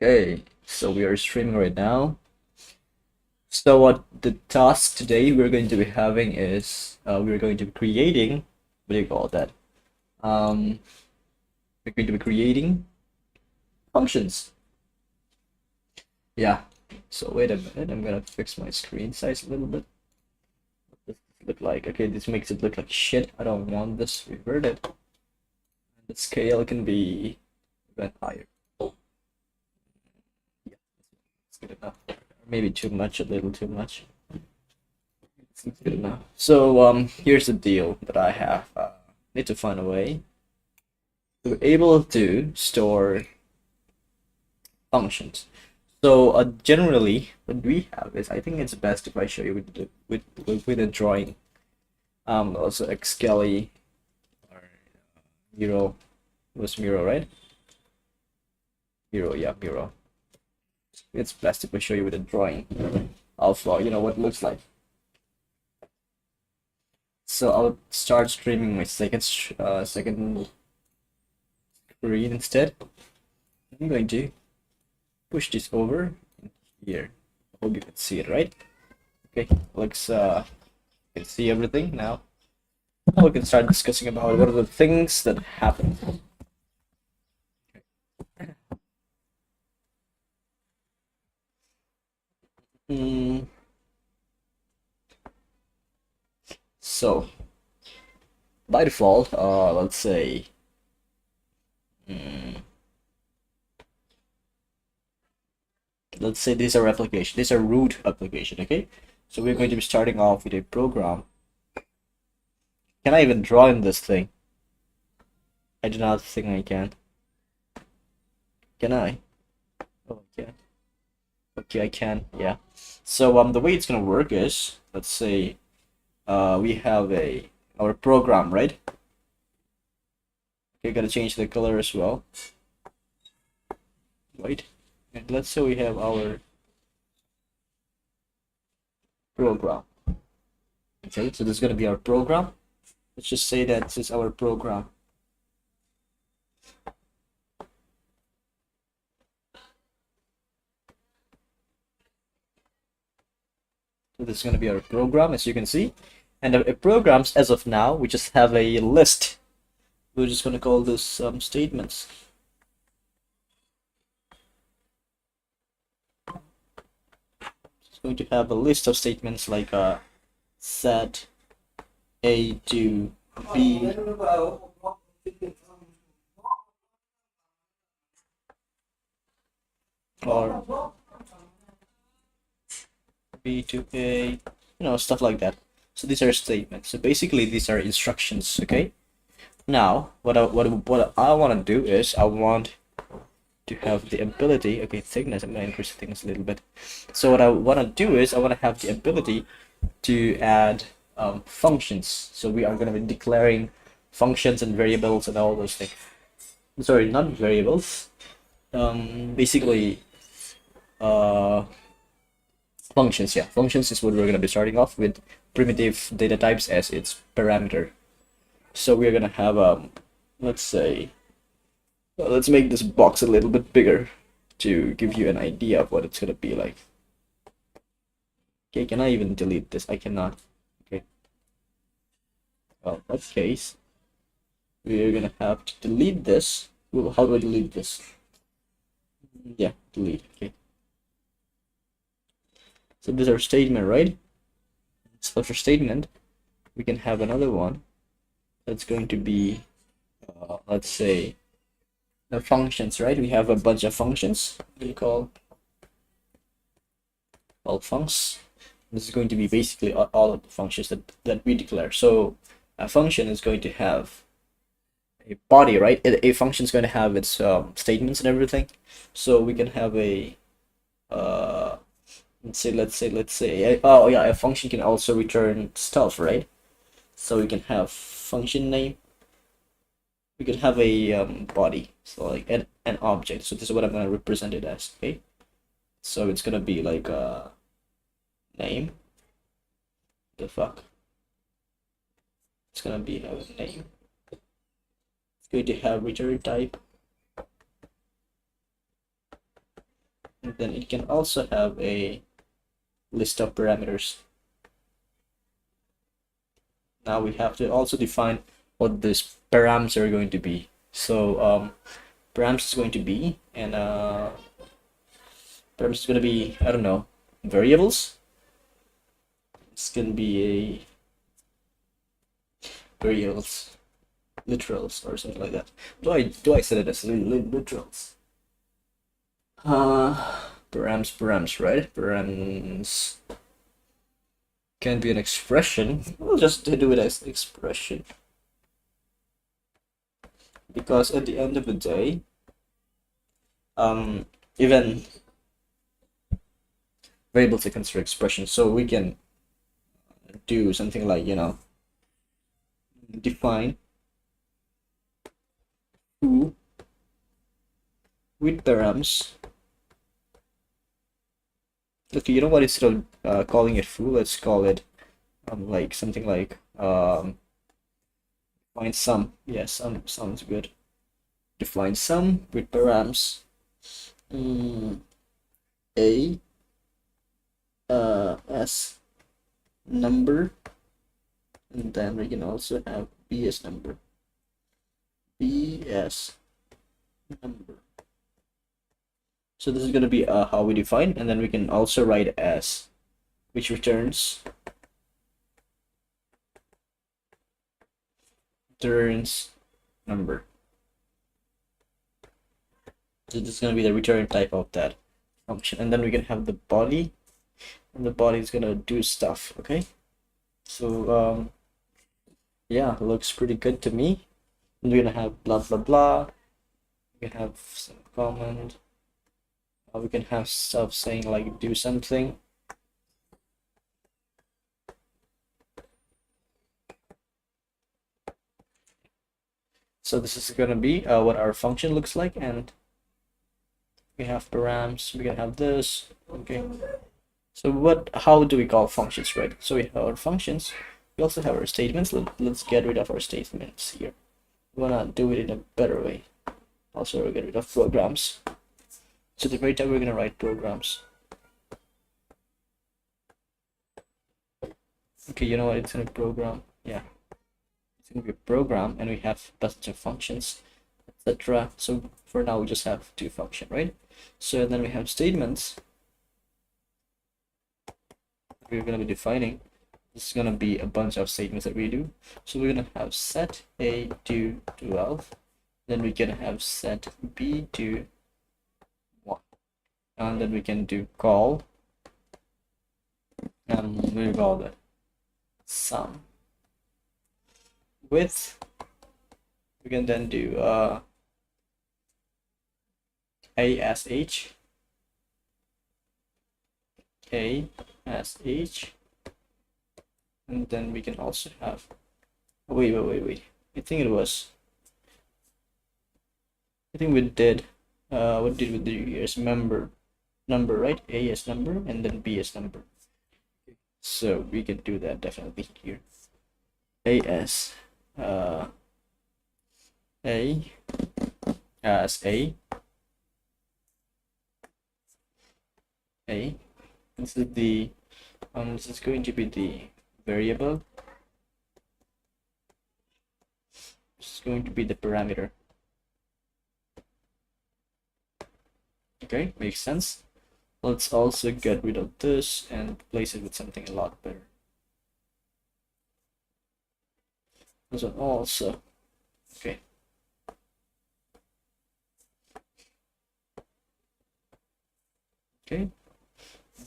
Okay, so we are streaming right now. So what the task today we're going to be having is we're going to be creating, what do you call that? Um, we're going to be creating functions. Yeah. So wait a minute, I'm gonna fix my screen size a little bit. What does this look like? Okay, this makes it look like shit. I don't want this reverted. The scale can be even higher. Yeah, it's good enough. Maybe too much, a little too much. Seems good enough. So here's the deal that I have. Need to find a way to be able to store functions. So generally, what we have is I think it's best if I show you with a drawing. Also Xscaly or Miro was Miro, right? Miro, yeah, Miro. It's best if I show you with a drawing of what it looks like. So I'll start streaming my second screen instead. I'm going to push this over here. I hope you can see it, right? Okay, looks you can see everything now. Now we can start discussing about what are the things that happen. Mm, so by default, let's say mm, these are application. These are root application. Okay, so we're going to be starting off with a program. Can I even draw in this thing? I do not think I can. Can I? Oh, yeah. Okay, I can. Yeah. So the way it's gonna work is, let's say, we have our program, right? Okay, gotta change the color as well. Right. And let's say we have our program. Okay, so this is gonna be our program. Let's just say that this is our program. So this is gonna be our program, as you can see. And the programs, as of now, we just have a list. We're just gonna call this statements. It's going to have a list of statements like set A to B or B to A, stuff like that. So these are statements. So basically, these are instructions. Okay. Now, what I want to do is I want to have the ability. Okay, thickness. I'm gonna increase the thickness a little bit. So what I want to do is I want to have the ability to add functions. So we are going to be declaring functions and variables and all those things. Sorry, not variables. Basically, functions. Yeah, functions is what we're going to be starting off with. Primitive data types as its parameter. So we're going to have let's say, let's make this box a little bit bigger to give you an idea of what it's going to be like. Okay, can I even delete this? I cannot. Okay. Well, in that case, we're gonna have to delete this. Well, how do I delete this? Yeah, delete. Okay. So this is our statement, right? So for statement, we can have another one that's going to be, let's say, the functions, right? We have a bunch of functions. We call functions. This is going to be basically all of the functions that we declare. So a function is going to have a body, right? A function is going to have its statements and everything. So we can have a let's say oh yeah, a function can also return stuff, right? So we can have function name. We could have a body, so like an object. So this is what I'm going to represent it as. Okay, so it's going to be like a name. The fuck, it's going to be a name. It's going to have return type. and then it can also have a list of parameters. Now we have to also define what this params are going to be. So params is going to be, and params is going to be, I don't know, variables. It's going to be a variables, literals, or something like that. Do I set it as literals? Params, right? Params can be an expression. We'll just do it as expression, because at the end of the day, even variables are considered expressions, so we can do something like, define foo with params. Okay, you know what? Instead of calling it foo, let's call it like something like define sum. Yeah, sum sounds good. Define sum with params a as number, and then we can also have b as number. B as number. So this is going to be how we define, and then we can also write as, which returns number. So this is going to be the return type of that function, and then we can have the body, and the body is going to do stuff. Okay, so yeah, looks pretty good to me. And we're going to have blah blah blah. We can have some comment. We can have stuff saying like do something. So this is going to be what our function looks like, and we have params, we can have this. Okay, so how do we call functions, right? So we have our functions, we also have our statements. Let's get rid of our statements here. We wanna do it in a better way. Also, we'll get rid of programs. So the very time we're gonna write programs. Okay, you know what? It's gonna be program. Yeah, it's gonna be a program, and we have a bunch of functions, etc. So for now, we just have two functions, right? So then we have statements. We're gonna be defining. This is gonna be a bunch of statements that we do. So we're gonna have set a to 12. Then we can have set b to 1, and then we can do call, and we call that sum with. We can then do a as h, and then we can also have, wait, I think we did what did we do here is number, right? A as number, and then b as number. So we can do that definitely here. A as a as a. This is the this is going to be the variable. This is going to be the parameter. Okay, makes sense. Let's also get rid of this and replace it with something a lot better. This one also. Okay. Okay.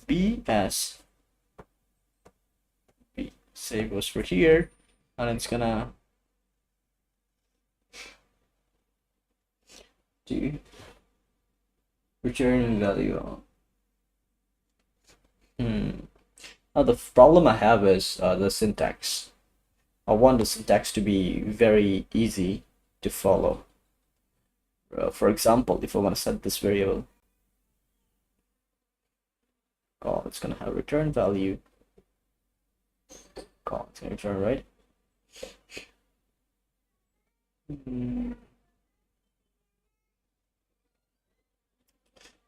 B as B. Say goes for here, and it's gonna do return value. Now the problem I have is the syntax. I want the syntax to be very easy to follow. For example, if I want to set this variable call, it's gonna have return value. Call, it's gonna return, right?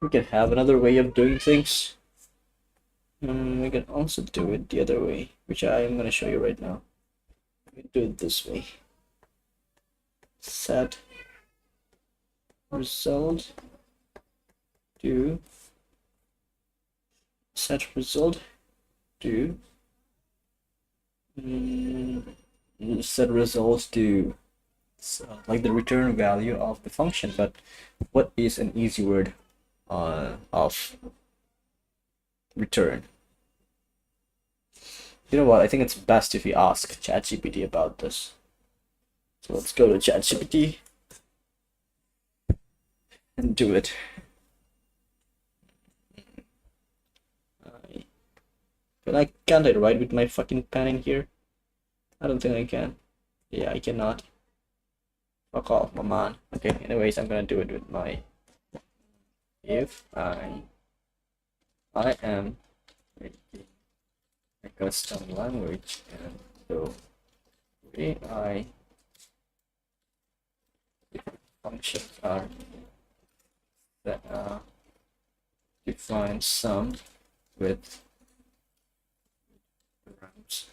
We can have another way of doing things. We can also do it the other way, which I am gonna show you right now. We can do it this way. Set result to set result to set results to like the return value of the function. But what is an easy word of return? You know what? I think it's best if we ask ChatGPT about this. So let's go to ChatGPT and do it. But can't I write with my fucking pen in here? I don't think I can. Yeah, I cannot. Fuck off, my man. Okay, anyways, I'm gonna do it with my if I am making a custom language, and so AI functions are that define sum with params.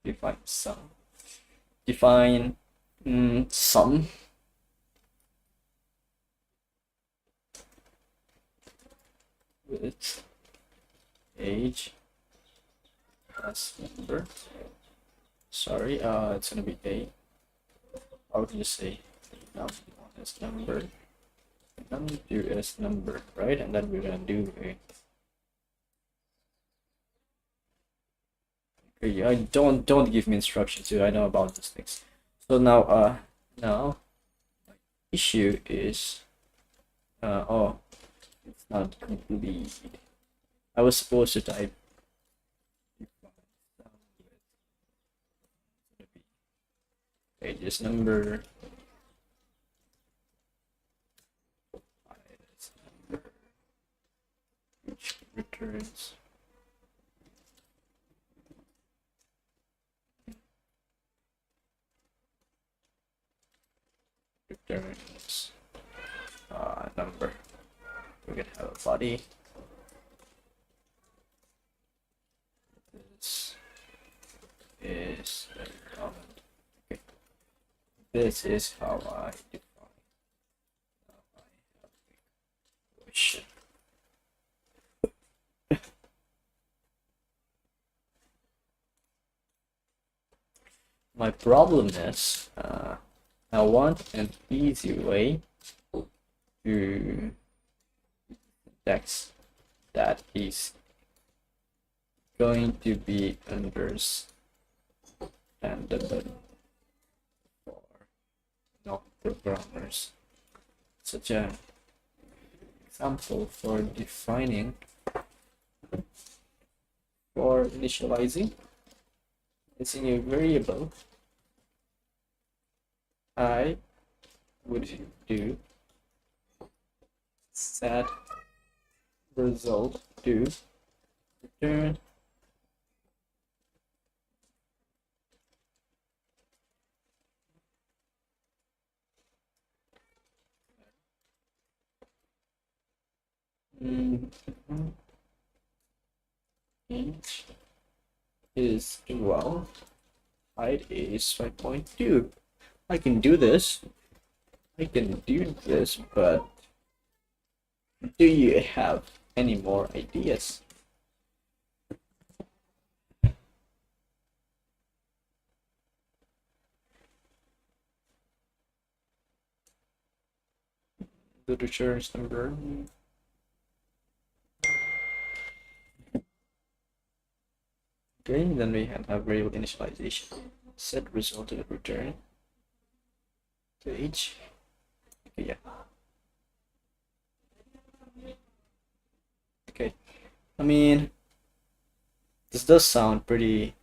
Define sum. Define sum with age as number. Sorry, it's gonna be a. How would you say? As number. Do as number, right? And then we're gonna do a. I don't give me instructions, dude. I know about these things. So now now my issue is oh, it's not complete. I was supposed to type pages number which returns number. We can have a body. This is the comment. Okay. This is how I define. Now I have a question. My problem is I want an easy way to text that is going to be understandable for non-programmers. Such an example for defining, for initializing, it's in a variable. I would do set result to return age is 12, height is 5.2. I can do this. But do you have any more ideas? The returns number. Okay, then we have variable initialization. Set result to the return to age. Okay, yeah. Okay, I mean, this does sound pretty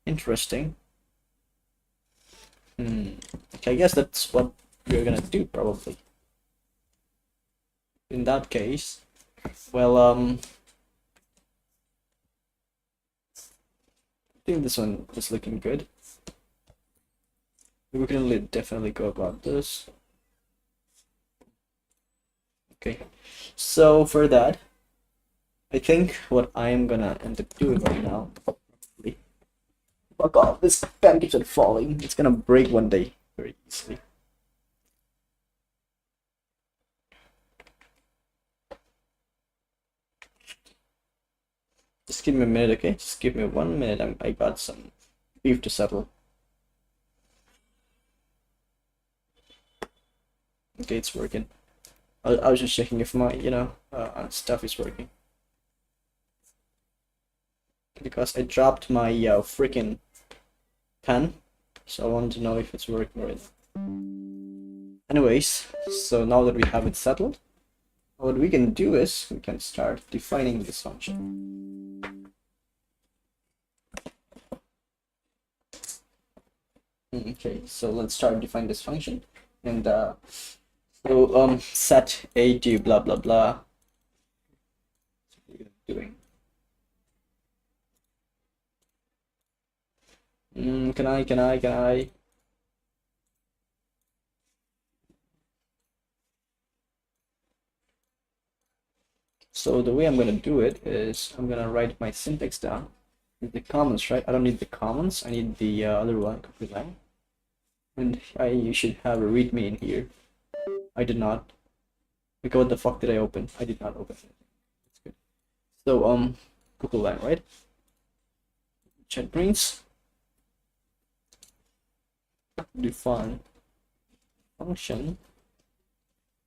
interesting. Okay, I guess that's what we're gonna do probably. In that case, well, think this one is looking good. We can definitely go about this. Okay, so for that, I think what I am gonna end up doing right now, fuck off, this pen keeps on falling. It's gonna break one day very easily. Just give me a minute, okay? Just give me 1 minute. I got some beef to settle. Okay, it's working. I was just checking if my, stuff is working. Because I dropped my freaking pen, so I wanted to know if it's working right. Anyways, so now that we have it settled, what we can do is we can start defining this function. Okay, so let's start defining this function, and so set a to blah blah blah. What are you doing? Can I? So the way I'm gonna do it is I'm gonna write my syntax down. The comments, right? I don't need the comments. I need the other one, complete line. And you should have a readme in here. I did not. Okay, what the fuck did I open? I did not open it. That's good. So Google line, right? JetBrains. Define function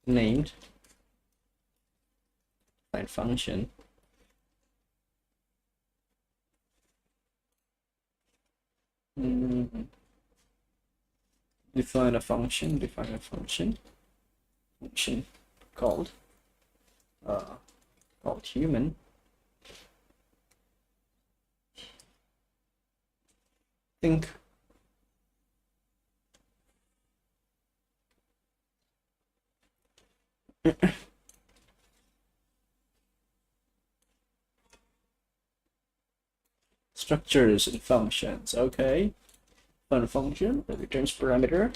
named define function define a function called human. Think structures and functions. Okay, fun function that returns parameter.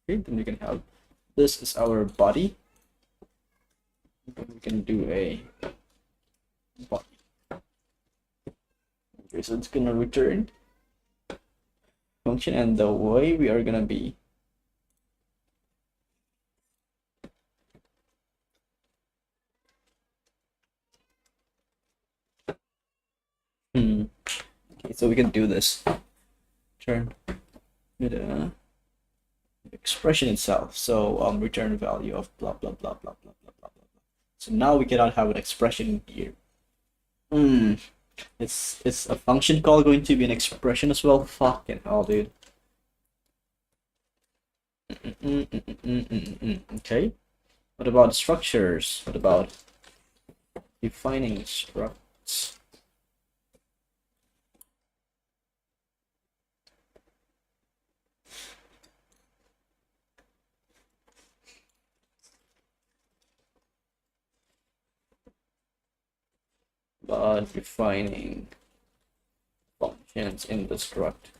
Okay, then we can have this is our body. We can do a body. Okay, so it's gonna return function, and the way we are gonna be okay, so we can do this. Turn the expression itself. So return value of blah blah blah blah blah blah blah blah. So now we cannot have an expression here. Is a function call going to be an expression as well? Fucking hell, dude. Okay. What about structures? What about defining structs? But defining functions in the struct.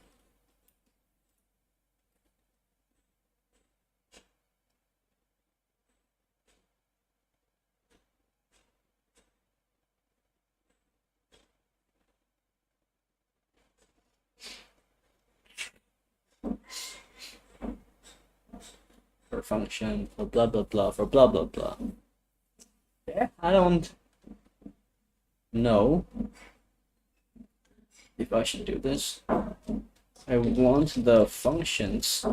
For function, for blah blah blah, for blah blah blah. Yeah, I don't know if I should do this. I want the functions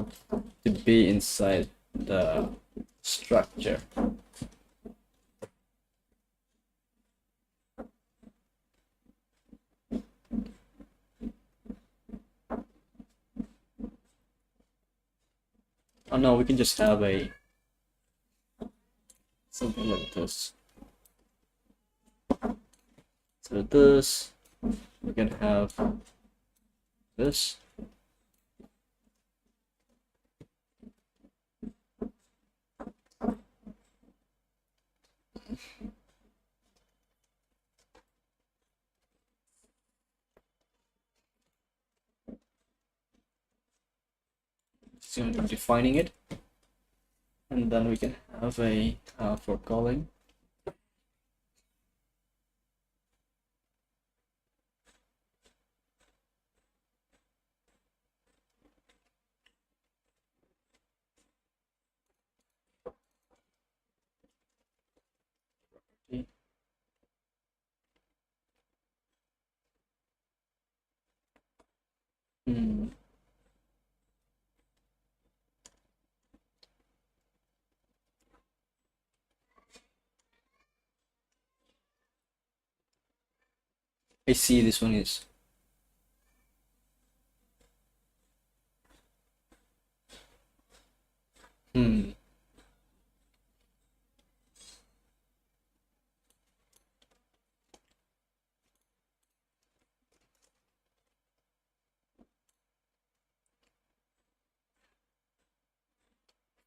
to be inside the structure. Oh no, we can just have a something like this. So this, we can have this. So I'm defining it, and then we can have a for calling. Hmm. I see this one is. Hmm.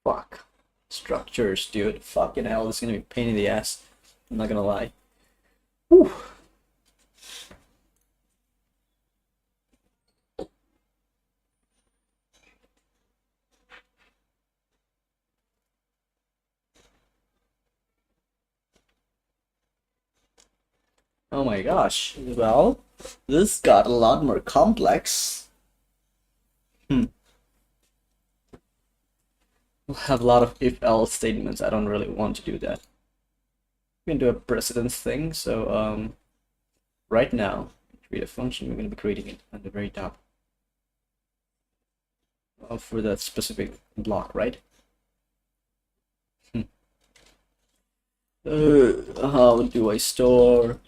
Fuck. Structures, dude. Fucking hell, this is gonna be a pain in the ass. I'm not gonna lie. Whew. Oh my gosh. Well, this got a lot more complex. Hmm. We'll have a lot of if-else statements. I don't really want to do that. We can do a precedence thing. So right now, create a function. We're going to be creating it at the very top for that specific block, right? How do I store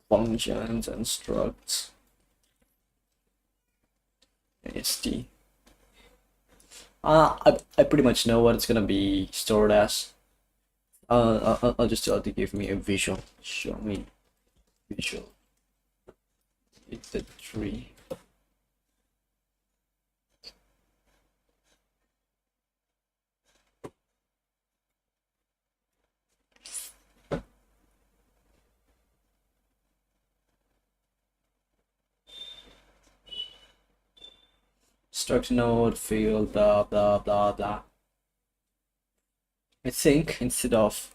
functions and structs? AST. I pretty much know what it's gonna be stored as. I'll just tell it to give me a visual. Show me visual. It's a tree. Struct node field blah blah blah blah. I think instead of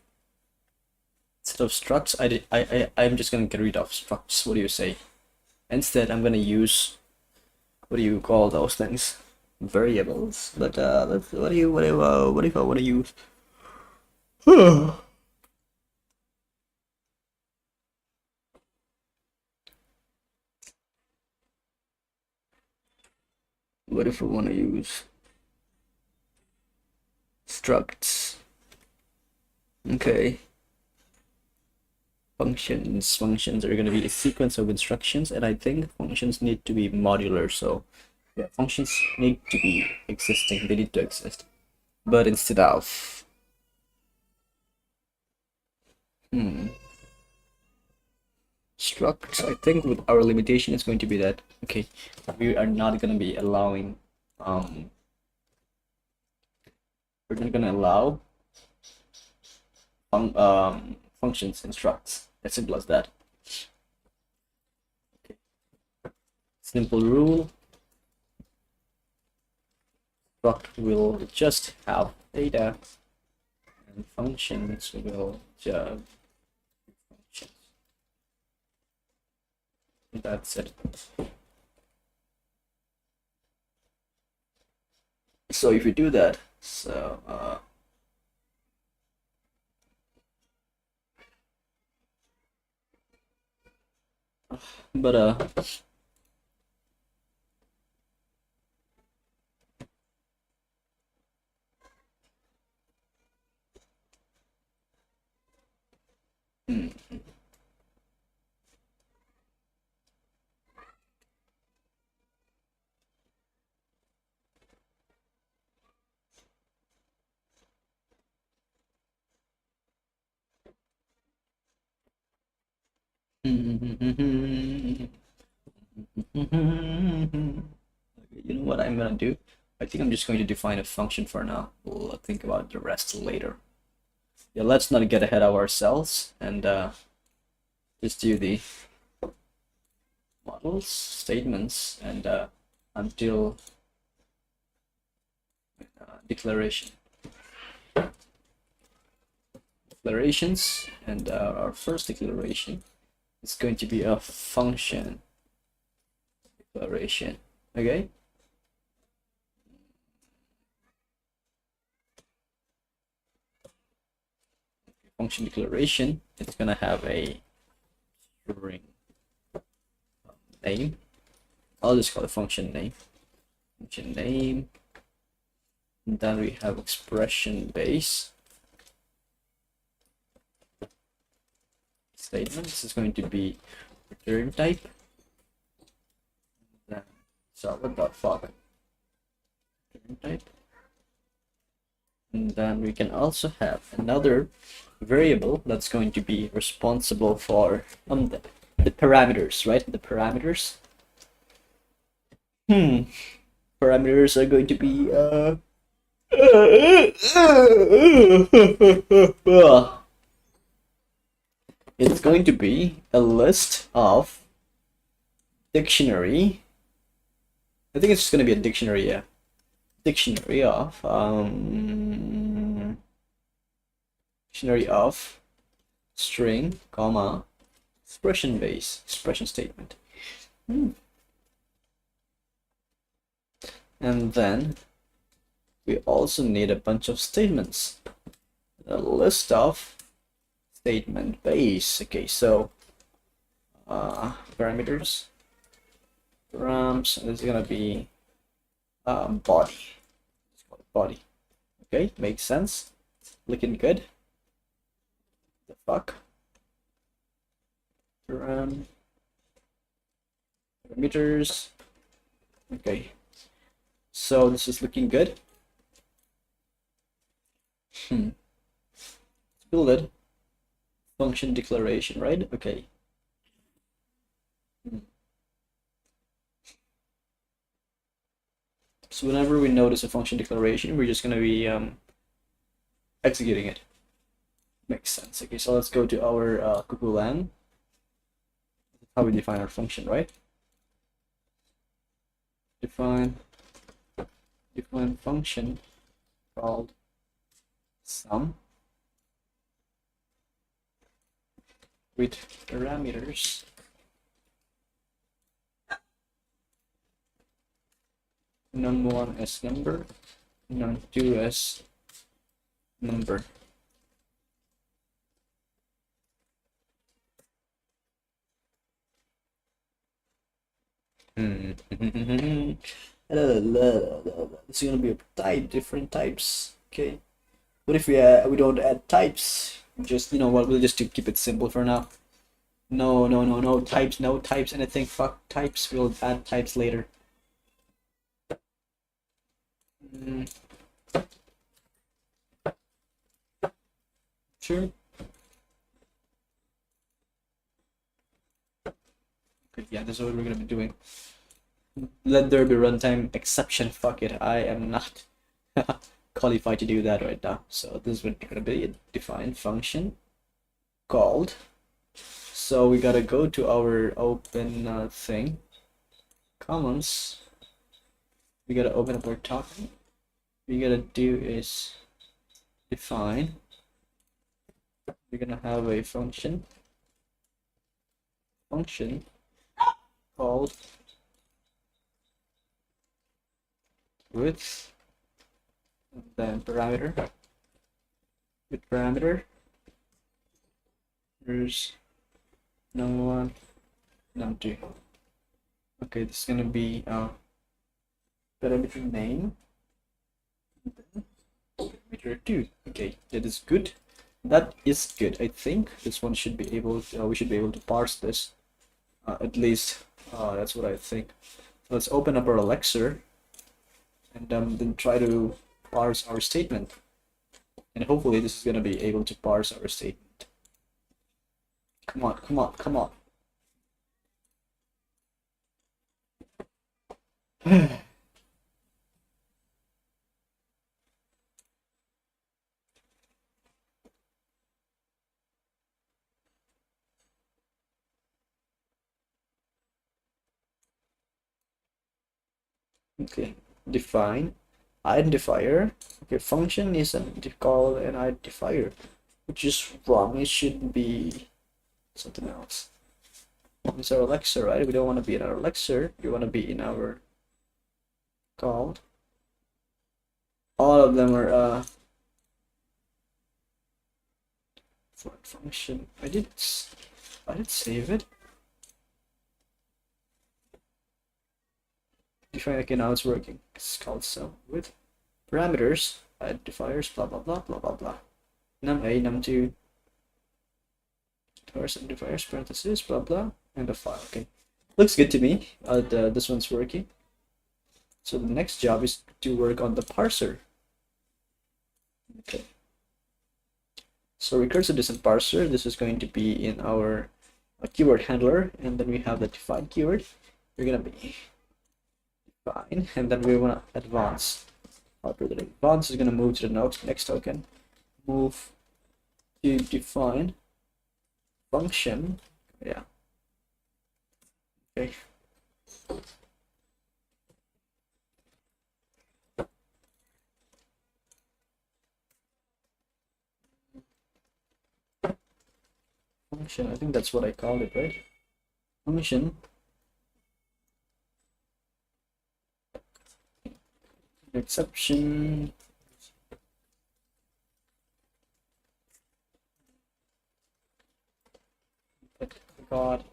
structs, I'm just gonna get rid of structs. What do you say? Instead, I'm gonna use, what do you call those things? Variables. But what do you what if I want to use? What if I want to use structs? Okay. Functions are going to be a sequence of instructions, and I think functions need to be modular. So yeah, functions need to be existing. They need to exist. But instead of structs, I think with our limitation is going to be that, okay, we are not going to be allowing we're not going to allow functions and structs. As simple as that. Okay. Simple rule. Struct will just have data, and functions will just functions. That's it. So if you do that, so but you know what I'm gonna do? I think I'm just going to define a function for now. We'll think about the rest later. Yeah, let's not get ahead of ourselves and just do the models, statements, and until declaration. Declarations, and our first declaration is going to be a function declaration. Okay. Function declaration. It's gonna have a string name. I'll just call it function name. Function name. And then we have expression base statement. This is going to be return type. Then solid.fuck return type. And then we can also have another variable that's going to be responsible for the parameters, right? The parameters. Parameters are going to be it's going to be a list of dictionary. I think it's just going to be a dictionary, yeah. Dictionary of string, comma, expression base, expression statement. And then we also need a bunch of statements. A list of statement base. Okay, so parameters, params, and this is gonna be body. Let's call it body. Okay, makes sense. Looking good. The fuck. Parameters. Okay. So this is looking good. Let's build it. Function declaration, right? Okay. So whenever we notice a function declaration, we're just going to be executing it. Makes sense. Okay, so let's go to our cuckoo lang. That's how we define our function, right? Define function called sum with parameters num1 as number, num2 as number. It's gonna be a type, different types. Okay. What if we don't add types? Just, you know what, we'll just keep it simple for now. No types, no types, anything. Fuck types. We'll add types later. Sure. Okay, yeah, this is what we're gonna be doing. Let there be runtime exception. Fuck it. I am not qualified to do that right now. So this is what gonna be a defined function called. So we gotta go to our open thing, commons. We gotta open up our token. We gotta do is define. We're gonna have a function called width, and then parameter. With parameter, there's num1, num2. Okay, this is gonna be parameter name, parameter 2. Okay, that is good. That is good. I think this one should be able to, we should be able to parse this. At least that's what I think. So let's open up our Elixir and then try to parse our statement. And hopefully this is gonna be able to parse our statement. Come on, come on, come on. Okay, define identifier. Okay, function is called an identifier, which is wrong. It should be something else. It's our lexer, right? We don't want to be in our lexer. We want to be in our called. All of them are for function. I did save it. Define. Okay, now it's working. It's called so with parameters, identifiers, blah blah blah blah blah blah. Num a, num two, identifiers, parentheses, blah blah, and a file. Okay, looks good to me. This one's working. So the next job is to work on the parser. Okay. So recursive distant parser. This is going to be in our keyword handler, and then we have the define keyword. We're gonna be fine, and then we want to advance. After the advance is going to move to the next token, move to define function. Yeah. Okay. Function. I think that's what I called it, right? Function. Exception. God.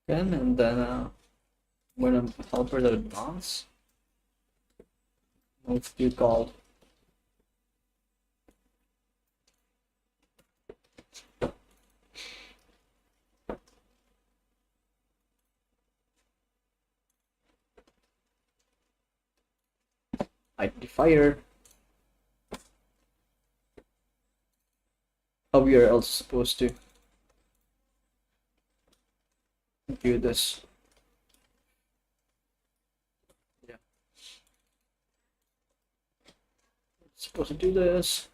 Again, and then when a helper that advance, move to called. Identifier. How we are else supposed to do this? Yeah, supposed to do this.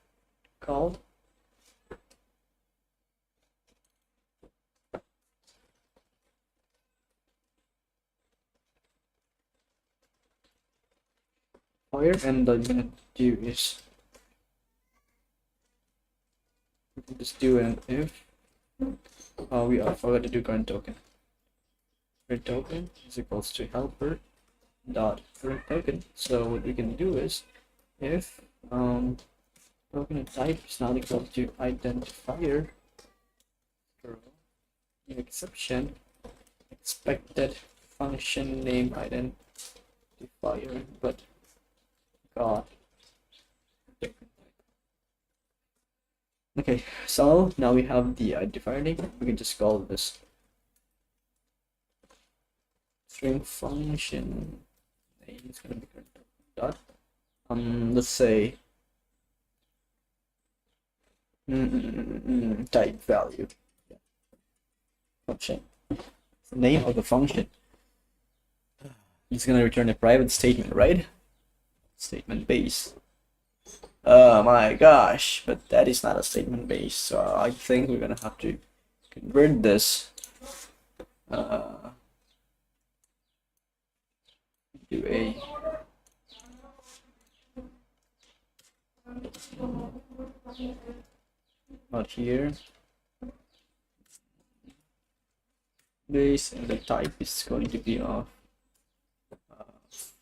Called. Fire, and I'm gonna do is just do an if. We forgot to do current token. Current token is equals to helper dot current token. So what we can do is if token type is not equal to identifier exception expected function name identifier, but God. Okay, so now we have the identifier name. We can just call this string function name. It's gonna be dot. Let's say type value. Function. The name of the function. It's gonna return a private statement, right? Statement base. Oh my gosh, but that is not a statement base, so I think we're gonna have to convert this to a not here base, and the type is going to be of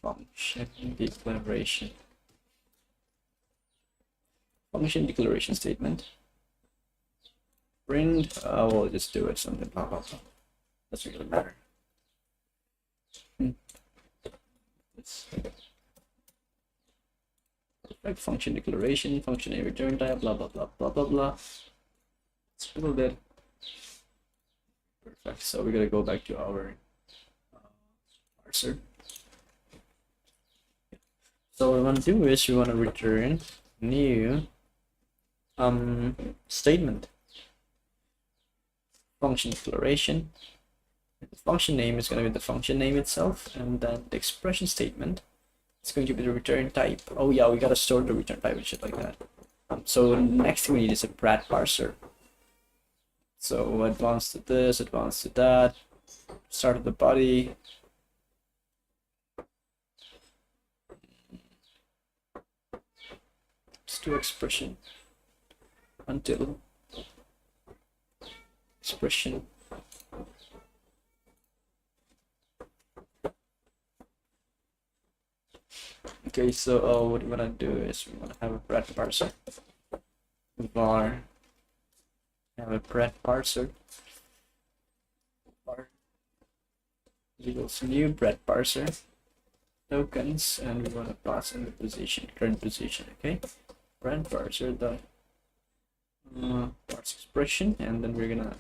function declaration. Function declaration statement. Print. We'll just do it something. Blah blah blah. Doesn't really matter. Perfect. Function declaration. Function a return type. Blah blah blah blah blah blah. Let's build it. Perfect. So we're gonna go back to our parser. So what we want to do is we want to return new statement. Function declaration. The function name is going to be the function name itself, and then the expression statement is going to be the return type. Oh yeah, we gotta store the return type and shit like that. So next thing we need is a Brad parser. So advance to this, advance to that, start of the body, Let's do expression until expression. Okay, so what we wanna do is we wanna have a bread parser. Var have a bread parser. Var equals new bread parser tokens, and we wanna pass in the position, current position. Okay, bread parser the parse expression, and then we're gonna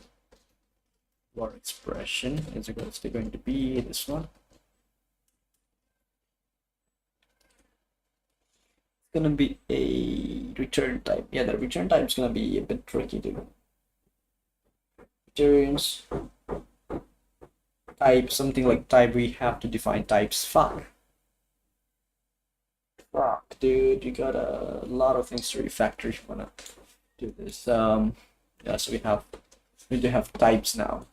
var expression is equals to going to be this one. Gonna be a return type. Yeah, the return type is gonna be a bit tricky to returns type, something like type. We have to define types. Fuck, dude, you got a lot of things to refactor if you wanna do this. Yeah, so we do have types now.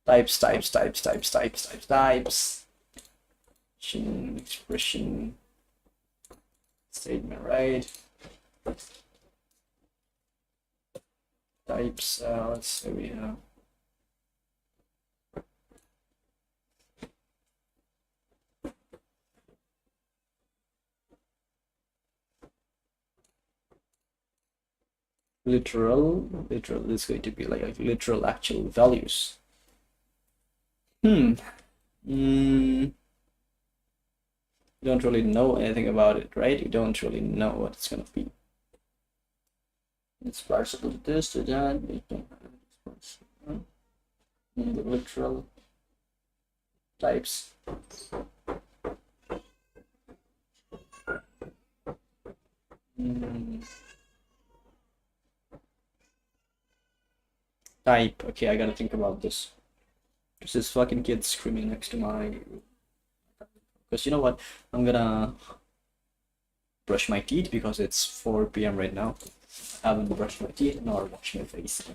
Types. Expression statement, right? Types. Let's say we have literal is going to be like literal actual values. You don't really know anything about it, right? You don't really know what it's gonna be. It's parsable to this, to that. The literal types. Type. Okay, I gotta think about this. There's this fucking kid screaming next to my. Because you know what? I'm gonna brush my teeth because it's 4 p.m. right now. I haven't brushed my teeth nor washed my face.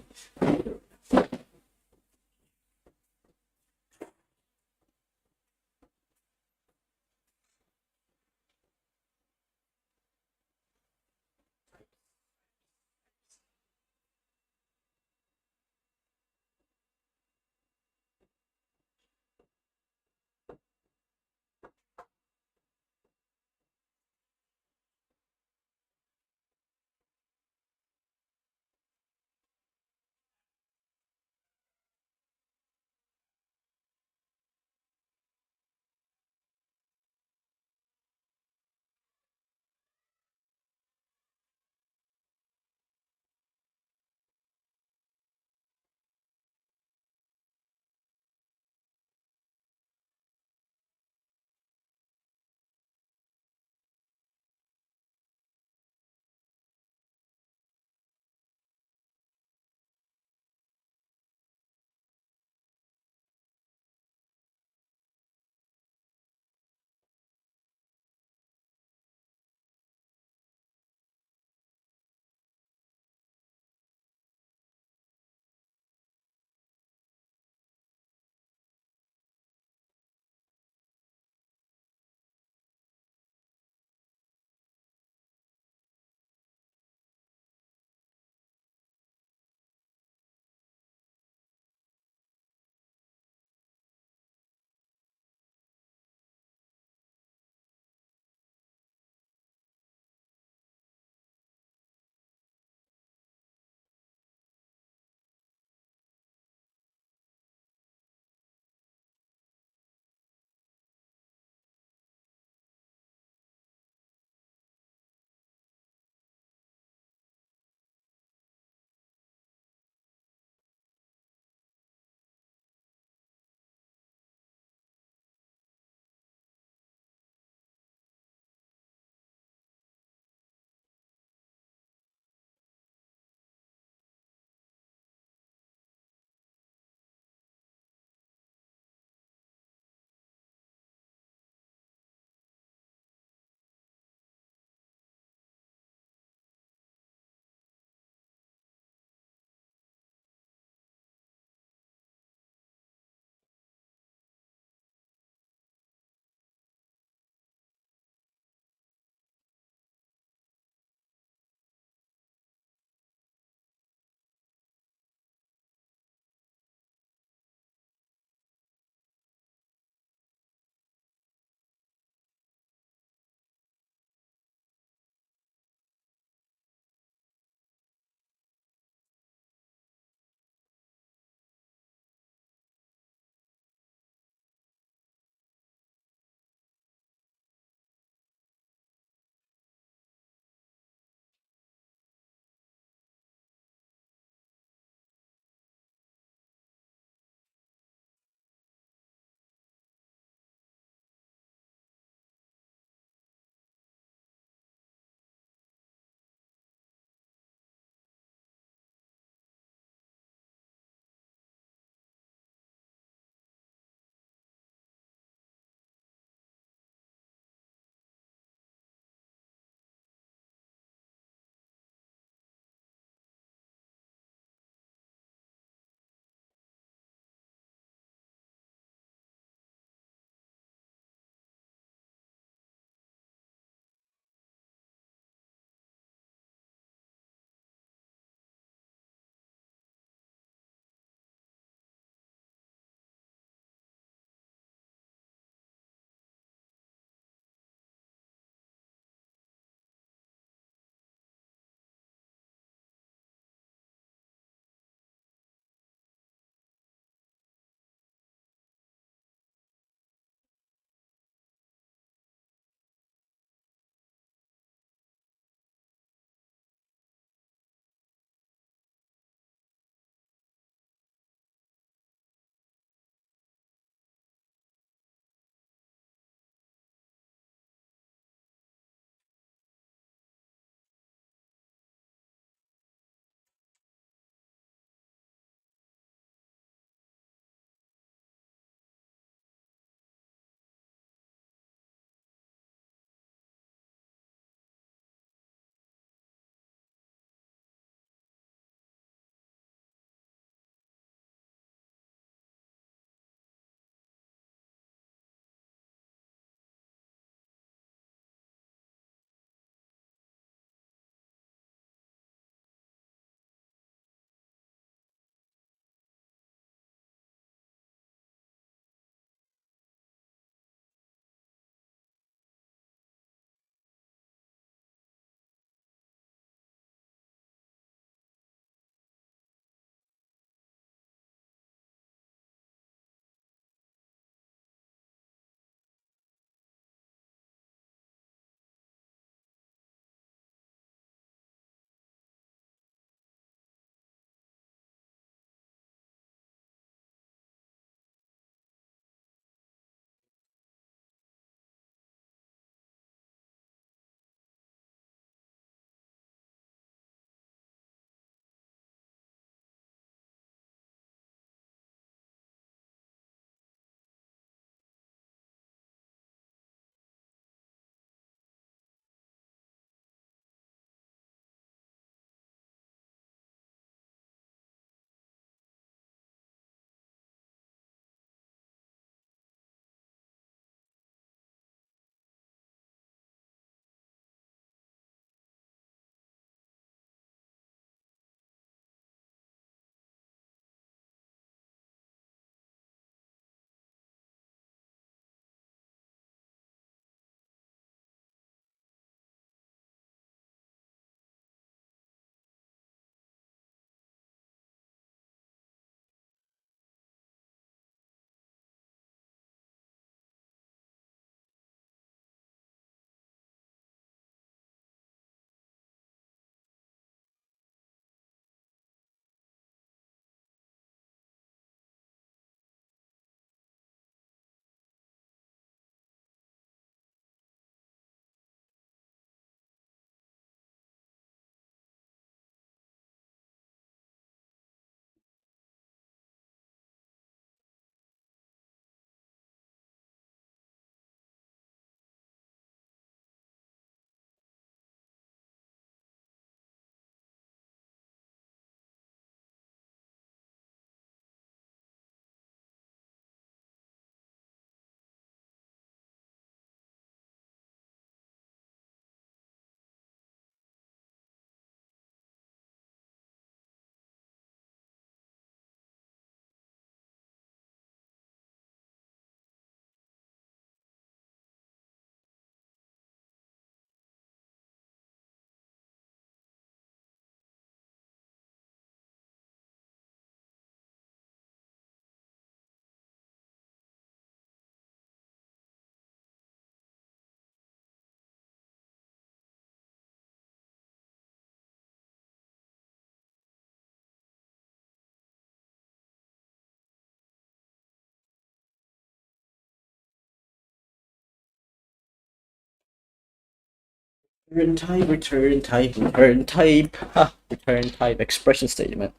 return type, ha, return type expression statement.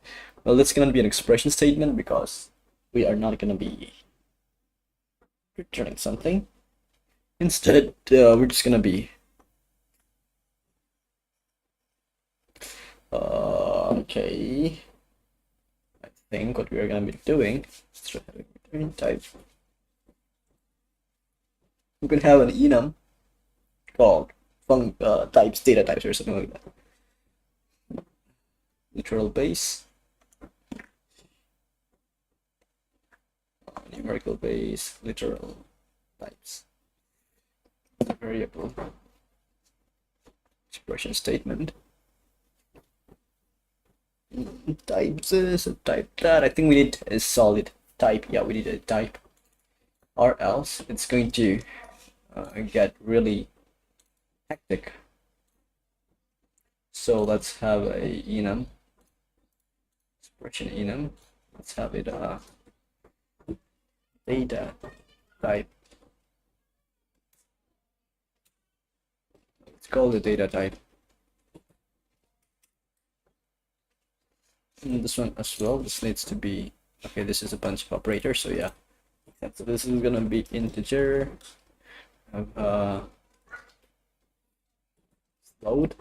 Well, it's gonna be an expression statement because we are not gonna be returning something. Instead, we're just gonna be okay. I think what we are gonna be doing is return type. We can have an enum called types, data types, or something like that. Literal base, numerical base, literal types, variable, expression statement. Type this, type that. I think we need a solid type. Yeah, we need a type, or else it's going to get really hectic. So let's have a enum, expression enum. Let's have it data type. Let's call the data type. And this one as well. This needs to be okay. This is a bunch of operators, so yeah. So this is gonna be integer. Load.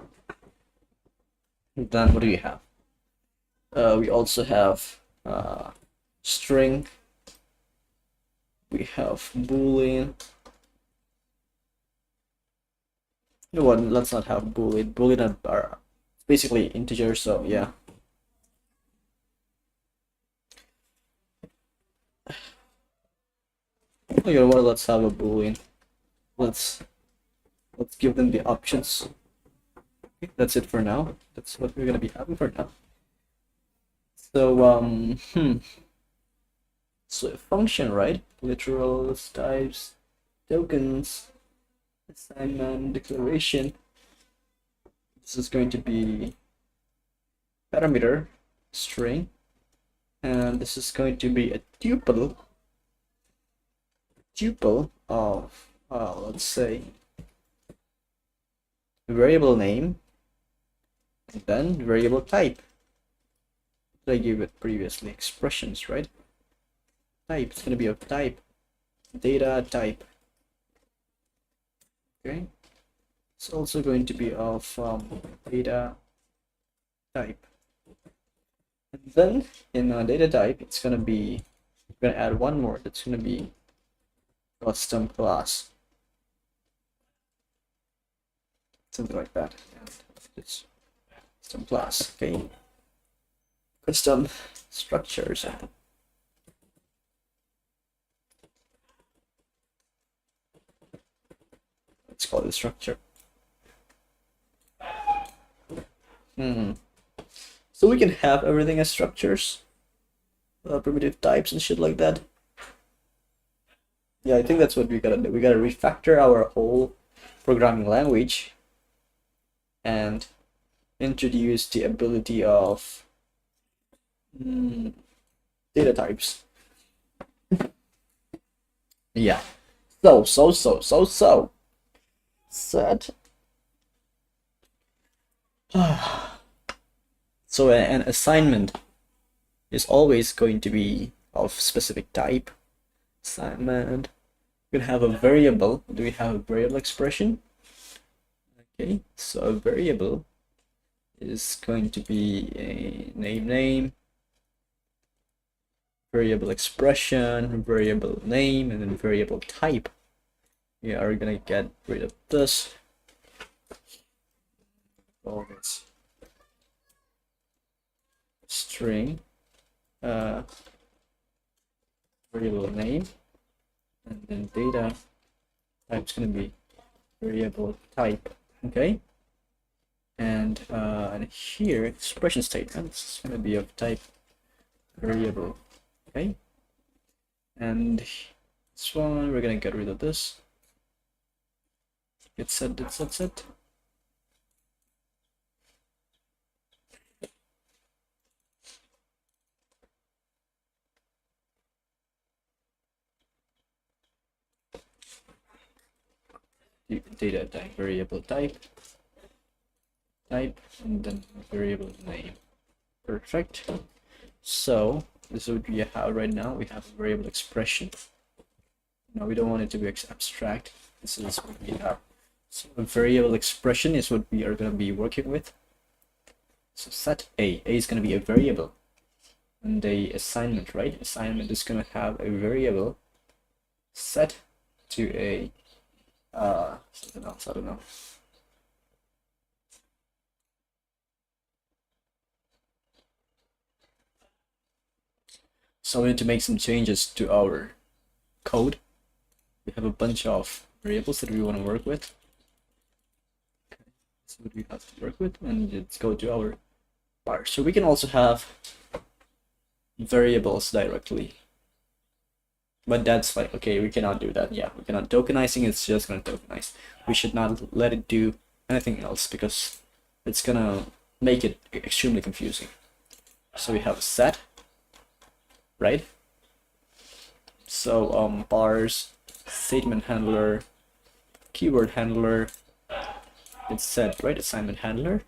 And then what do we have? We also have string. We have boolean. You know what? Let's not have boolean. Boolean are basically integers, so yeah. You know what? Let's have a boolean. Let's give them the options. Okay, that's it for now. That's what we're gonna be having for now. So so a function, right? Literals, types, tokens, assignment, declaration. This is going to be parameter, string, and this is going to be a tuple of let's say variable name and then variable type. I gave it previously expressions, right? Type, it's gonna be of type, data type. Okay, it's also going to be of data type, and then in data type it's gonna be, we're gonna add one more. That's gonna be custom class, something like that. And it's custom class. Okay, custom structures. Let's call it structure. So we can have everything as structures, primitive types and shit like that. Yeah, I think that's what we gotta do. We gotta refactor our whole programming language and introduce the ability of data types. Yeah. So set. So an assignment is always going to be of specific type. Assignment. We can have a variable. Do we have a variable expression? Okay, so a variable is going to be a name, variable expression, variable name, and then variable type. We are gonna get rid of this. All this string, variable name, and then data type's gonna be variable type. Okay, and here expression statements is gonna be of type variable. Okay, and this one we're gonna get rid of this. Get set. Data type, variable type. type and then variable name. Perfect. So this is what we have right now. We have a variable expression. Now we don't want it to be abstract. This is what we have. So a variable expression is what we are going to be working with. So set A. A is going to be a variable. And the assignment, right? Assignment is going to have a variable set to a something else, I don't know. So we need to make some changes to our code. We have a bunch of variables that we want to work with. Okay, that's what we have to work with, and let's go to our bar. So we can also have variables directly, but that's like, okay, we cannot do that. Yeah, we cannot. Tokenizing, it's just gonna tokenize. We should not let it do anything else because it's gonna make it extremely confusing. So we have a set, right? So bars, statement handler, keyword handler, it's set, right? Assignment handler,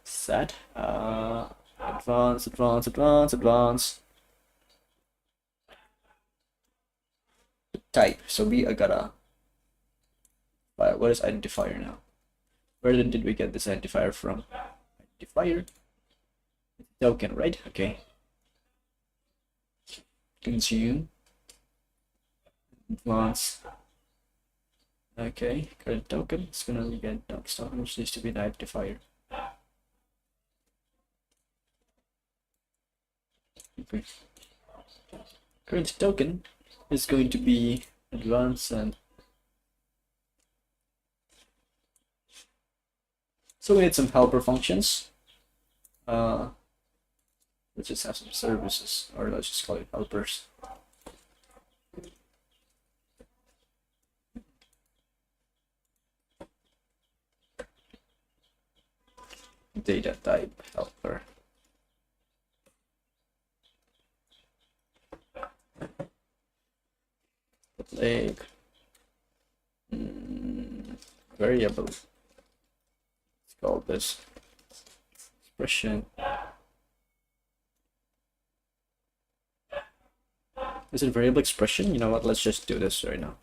set, advanced. Type. So we got a what is identifier now? Where did we get this identifier from? Identifier token, right? Okay. Consume advanced. Okay, current token. It's gonna get docs token, which needs to be an identifier. Okay. Current token is going to be advanced, and so we need some helper functions. Let's just have some services, or let's just call it helpers. Data type helper. Like variable. Let's call this expression. Is it variable expression? You know what? Let's just do this right now.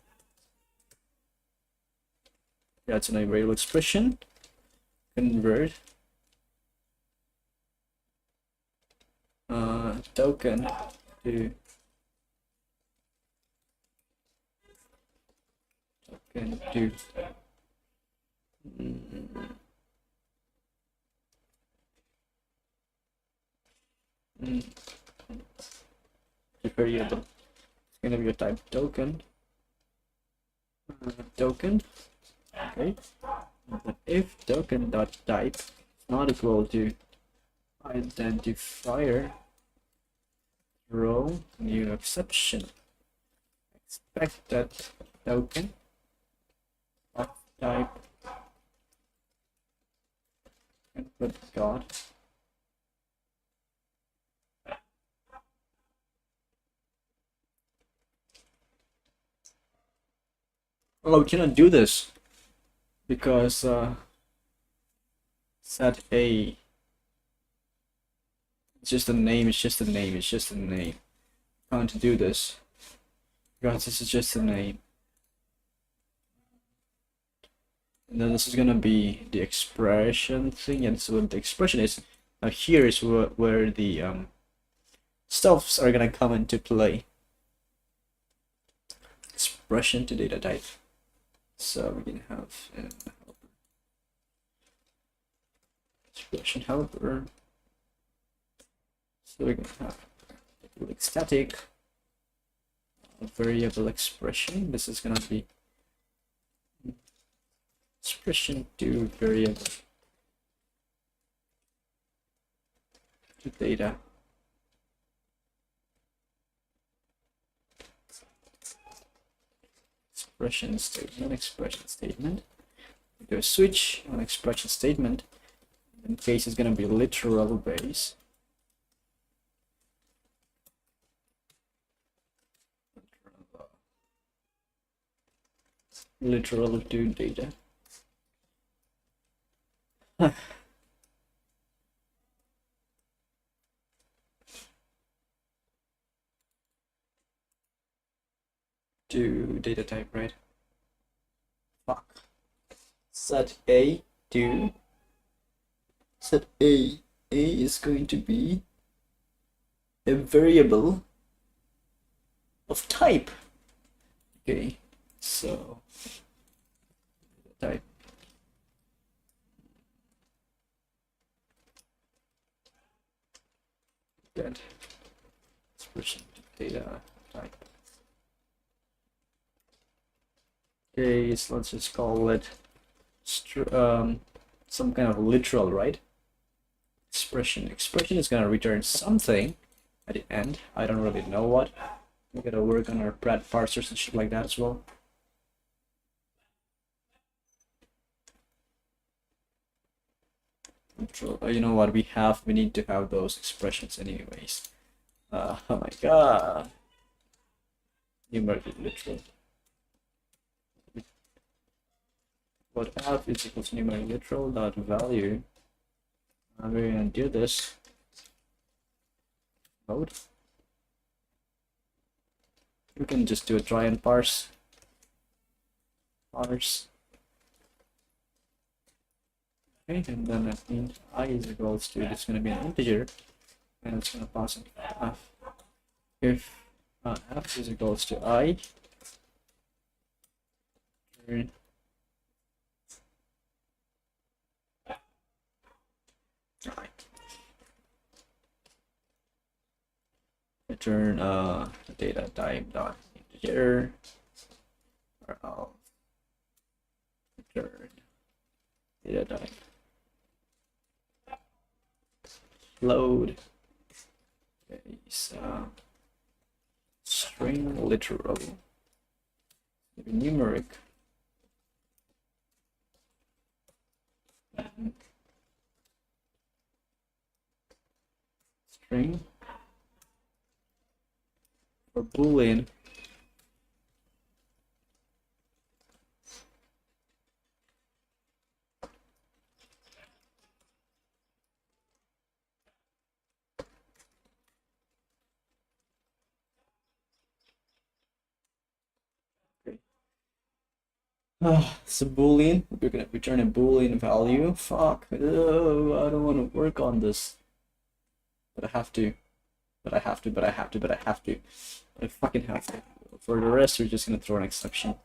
Yeah, it's a variable expression. Convert token to variable. It's gonna be a type token. Token. Okay. But if token dot type is not equal to identifier, throw new exception. Expect that token of type input dot we cannot do this because set A, it's just a name, it's just a name. Can't do this because this is just a name. And then this is gonna be the expression thing, and so the expression is here is where the stuffs are gonna come into play. Expression to data type. So we can have expression helper. So we can have like static variable expression. This is gonna be expression to variable to data. Expression statement. Do a switch on expression statement. In case it's gonna be literal base. Literal to data. to data type, right? Fuck. Set A to set A. A is going to be a variable of type. Okay, so type. That expression data type. Okay, so let's just call it some kind of literal, right? Expression. Expression is gonna return something at the end. I don't really know what. We gotta work on our parsers and shit like that as well. You know what? We need to have those expressions anyways. Oh my god. Numeric literal. What f is equal to numeric literal dot value. We're gonna do this. Mode. We can just do a try and parse. Parse. Okay, and then that means I is equals to, it's going to be an integer, and it's going to pass in f. If f is equals to I, return data type dot integer, or I'll return data type load. Okay, so string literal, numeric. String for boolean. It's a boolean. We're gonna return a boolean value. Fuck. Oh, I don't want to work on this. But I have to. But I have to. But I have to. But I have to. But I fucking have to. For the rest, we're just gonna throw an exception.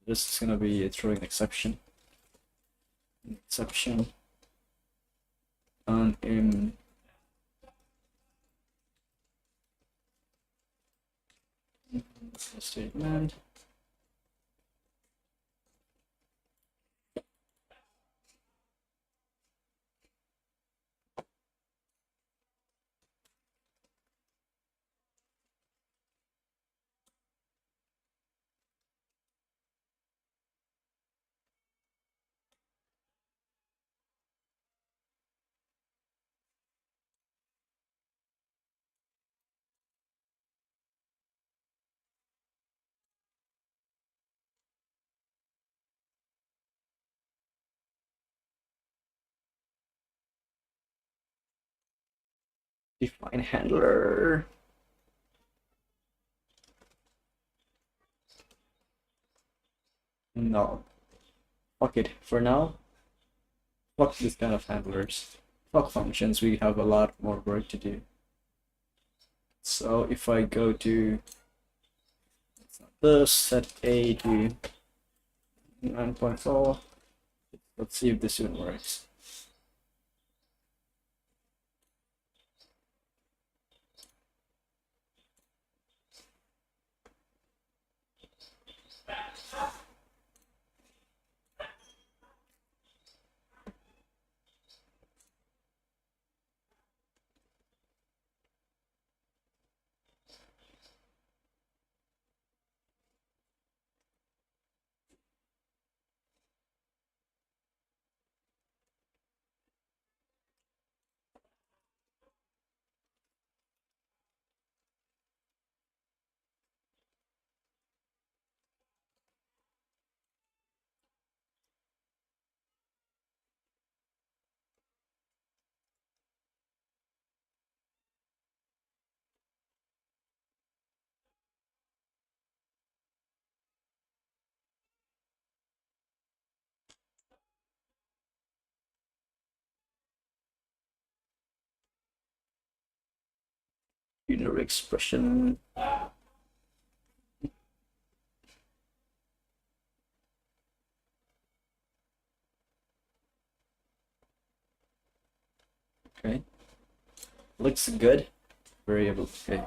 This is gonna be throwing an exception. An exception. And in statement. Define handler. No. Fuck it. For now, fuck this kind of handlers. Fuck functions. We have a lot more work to do. So if I go to this, set A to 9.4, let's see if this even works. Unary expression. Okay. Looks good. Variable. Okay.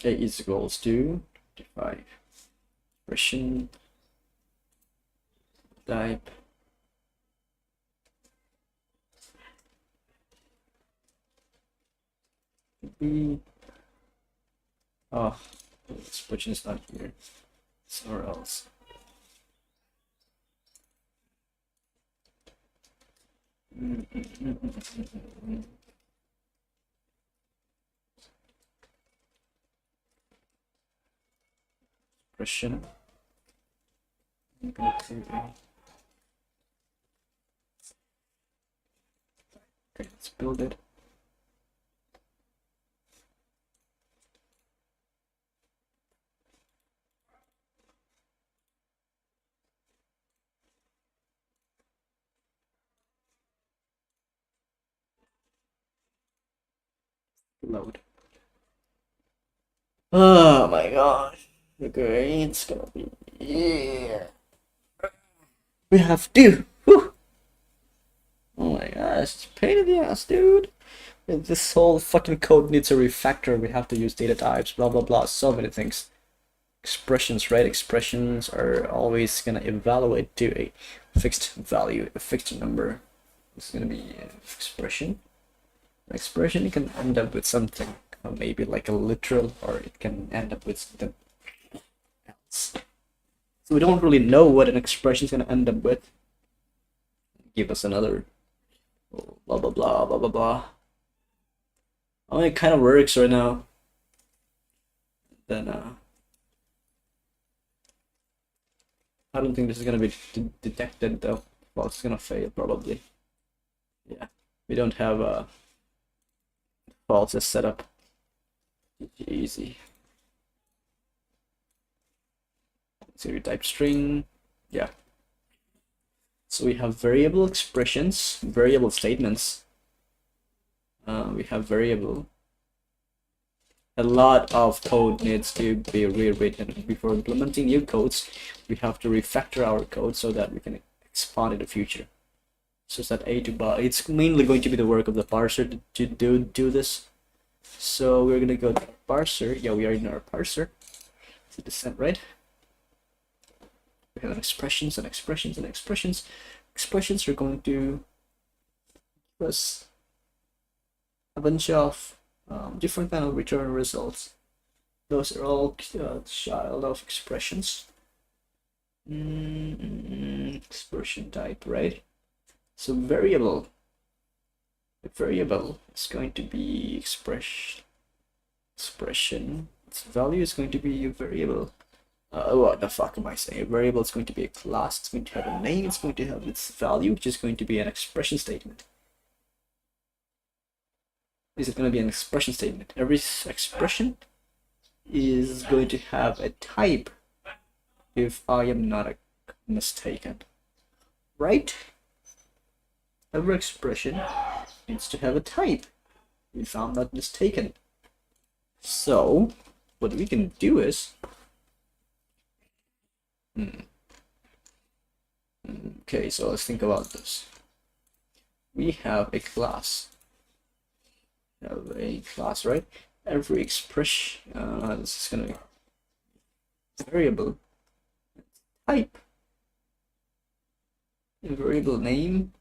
A is equals to 25. Expression type. B. Oh, expression is not here. Somewhere else. Expression. Okay, let's build it. Load. Oh my gosh. Okay, it's gonna be. Yeah. We have to. Whew. Oh my gosh, it's a pain in the ass, dude. This whole fucking code needs a refactor. We have to use data types, blah blah blah, so many things. Expressions, right? Expressions are always gonna evaluate to a fixed value, a fixed number. It's gonna be an expression. An expression can end up with something, maybe like a literal, or it can end up with something else. So we don't really know what an expression is gonna end up with. Give us another blah blah blah blah blah blah. Oh, it kind of works right now. Then I don't think this is gonna be detected though. Well, it's gonna fail probably. Yeah, we don't have a false set up. Easy. So type string. Yeah. So we have variable expressions, variable statements. We have variable. A lot of code needs to be rewritten before implementing new codes. We have to refactor our code so that we can expand in the future. So set A to bar. It's mainly going to be the work of the parser to do this. So we're gonna go to parser. Yeah, we are in our parser. So descent, right? We have expressions and expressions and expressions. Expressions are going to give us a bunch of different kind of return results. Those are all child of expressions. Expression type, right? So variable. The variable is going to be expression. Its value is going to be a variable. What the fuck am I saying? A variable is going to be a class. It's going to have a name. It's going to have its value, which is going to be an expression statement. Is it going to be an expression statement? Every expression is going to have a type, if I am not mistaken. Right? Every expression needs to have a type, if I'm not mistaken. So, what we can do is... Okay, so let's think about this. We have a class. Right? Every expression, this is gonna be variable type, variable name,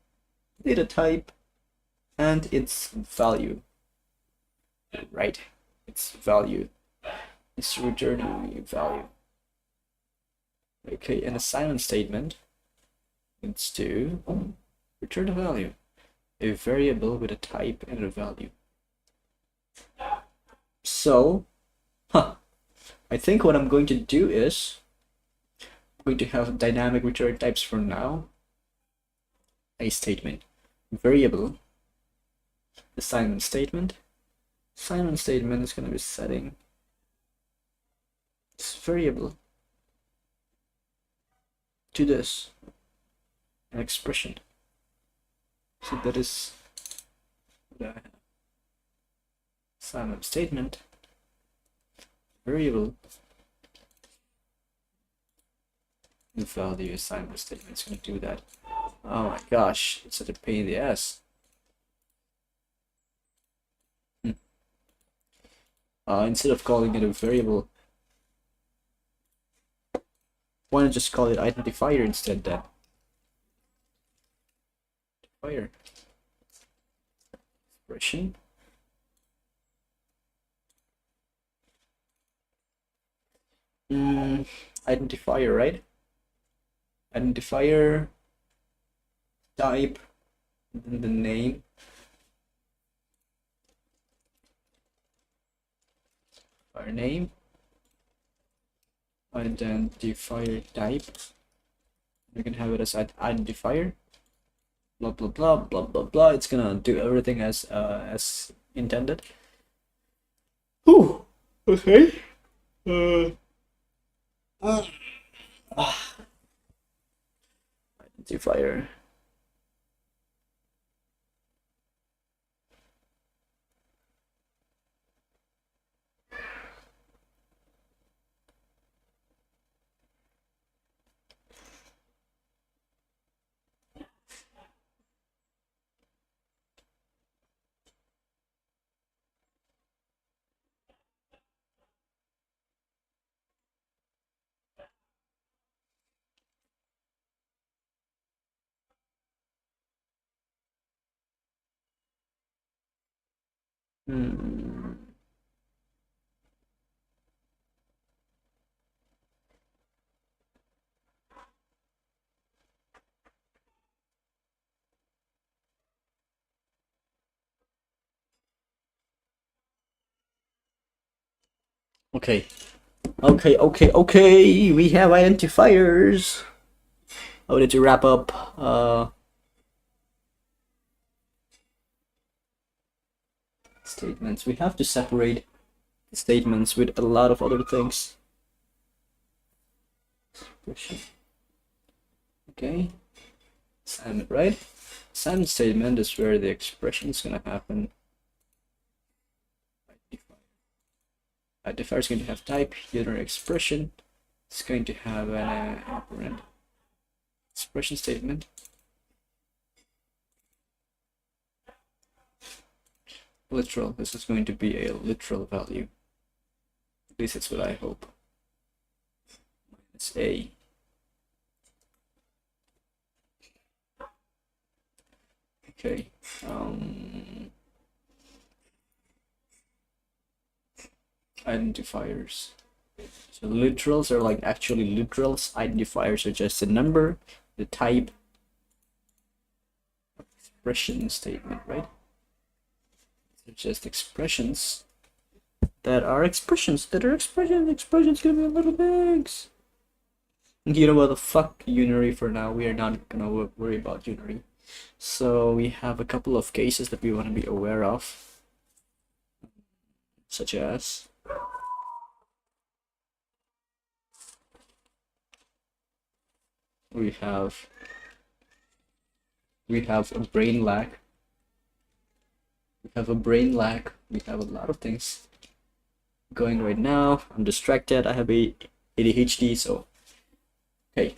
data type, and its value. Right? Its value. It's returning value. Okay, an assignment statement. It's to return a value, a variable with a type and a value. So, I think what I'm going to do is I'm going to have dynamic return types for now. A statement. variable assignment statement. Assignment statement is going to be setting this variable to this an expression. So that is what I have. Assignment statement variable new value assignment statement is going to do that. Oh my gosh, it's such a pain in the ass. Instead of calling it a variable, why not just call it identifier instead then? Identifier expression. Identifier, right? Identifier type, then the name. Our name, identifier type. We can have it as identifier. Blah blah blah blah blah blah. It's gonna do everything as intended. Whew. Okay. Identifier. Okay. Okay. We have identifiers. I wanted to wrap up. Statements. We have to separate statements with a lot of other things. Okay. Assignment, right? Assignment statement is where the expression is going to happen. Identifier is going to have type, user expression. It's going to have an operand expression statement. Literal. This is going to be a literal value. At least that's what I hope. Minus a. Okay. Identifiers. So literals are like actually literals. Identifiers are just a number, the type, expression statement, right? They're just expressions that are expressions that are expressions. Expressions gonna be little pigs. You know what the fuck unary for now. We are not gonna worry about unary. So we have a couple of cases that we want to be aware of, such as we have a brain lag. We have a brain lag. We have a lot of things going right now. I'm distracted. I have a ADHD, so okay.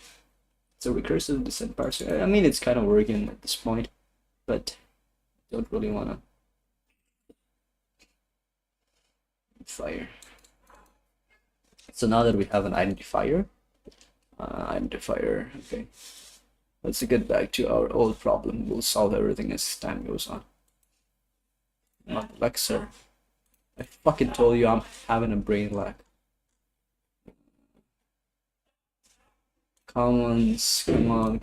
So recursive descent parser. I mean, it's kind of working at this point, but I don't really wanna fire. So now that we have an identifier, okay. Let's get back to our old problem. We'll solve everything as time goes on. Not Lexer. I fucking told you I'm having a brain lag. Commons, come on.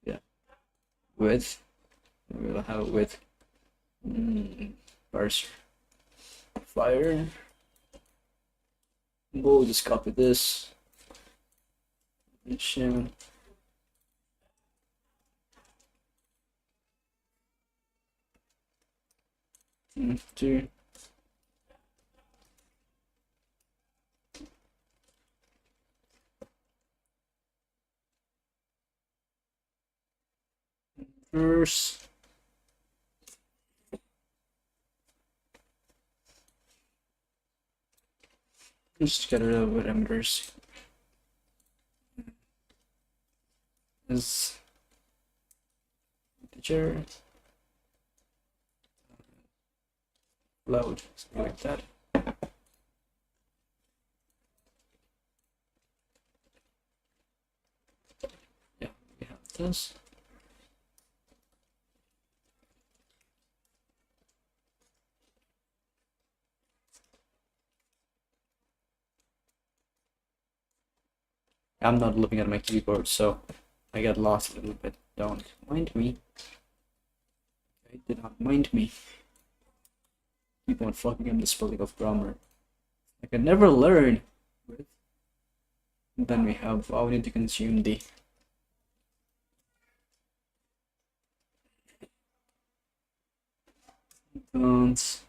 Yeah. Width. We'll have it with parser. Fire. We'll just copy this. Share. Two. First. Just get rid of parameters. Is integer load, something like that. Yeah, we have this. I'm not looking at my keyboard, so I got lost a little bit. Don't mind me. Okay, do not mind me. Keep on fucking up the spelling of grammar. I can never learn. And then we have, we need to consume the commands.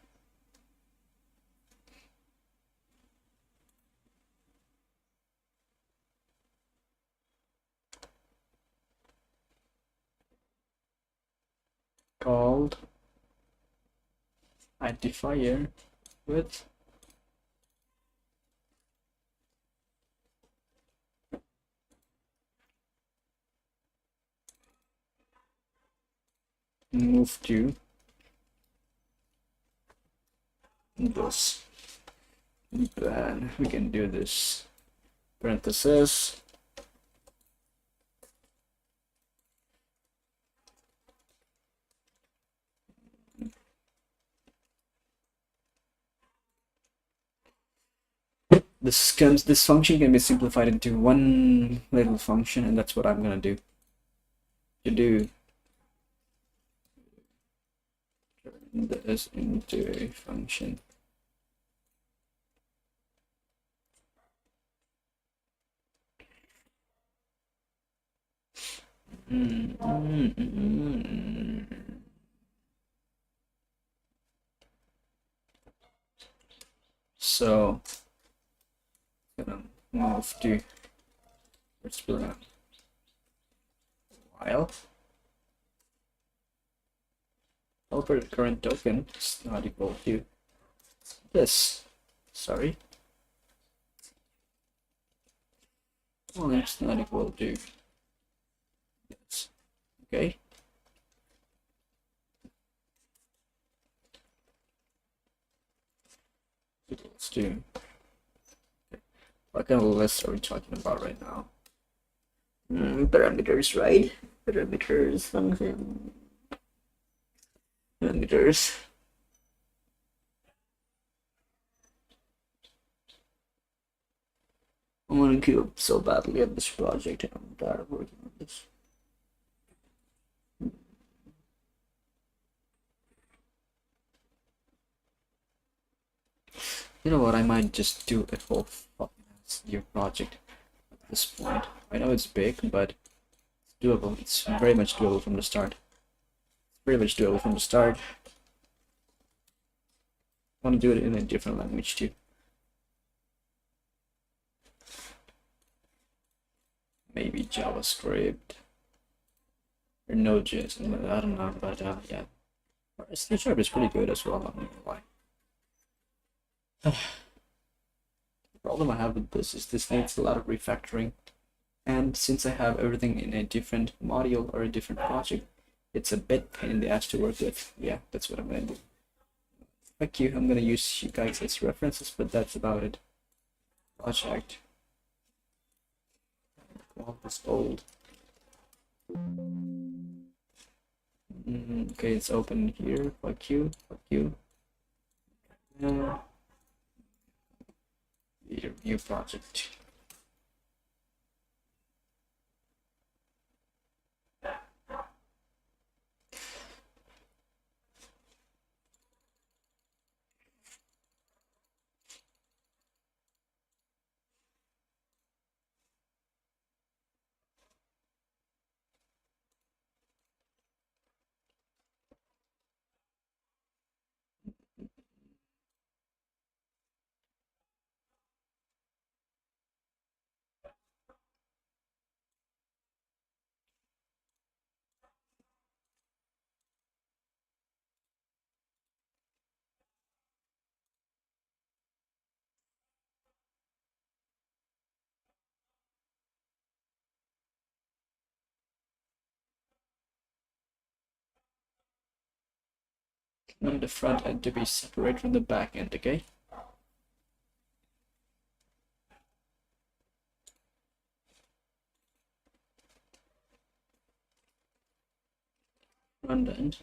Called identifier with move to this. Then we can do this parenthesis this function can be simplified into one little function, and that's what I'm gonna do. Turn this into a function. So gonna move to let's put a while over the current token is not equal to this. Sorry. Well, it's not equal to this. Okay. Equals to. What kind of list are we talking about right now? Parameters, right? Parameters, function. Parameters. I want to queue up so badly at this project, and I'm tired of working on this. You know what? I might just do a whole fucking new project at this point. I know it's big, but it's doable. It's very much doable from the start. It's very much doable from the start. I want to do it in a different language too. Maybe JavaScript or Node.js. I don't know, but yeah. C# is pretty good as well. I'm not gonna lie. The problem I have with this is this needs a lot of refactoring, and since I have everything in a different module or a different project, it's a bit pain in the ass to work with. Yeah, that's what I'm gonna do. Fuck you, I'm gonna use you guys as references, but that's about it. Project. Well, it's old. Okay, it's open here. Fuck you. Fuck you. Your new project. want the front end to be separate from the back end, okay? Front end.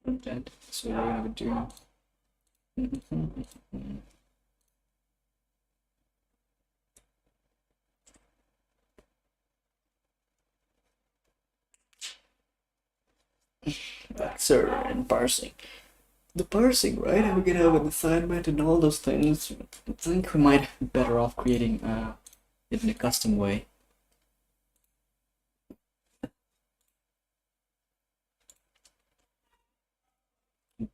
Front end. So we're gonna be doing vector and parsing. The parsing, right? We're gonna have an assignment and all those things. I think we might be better off creating it in a custom way.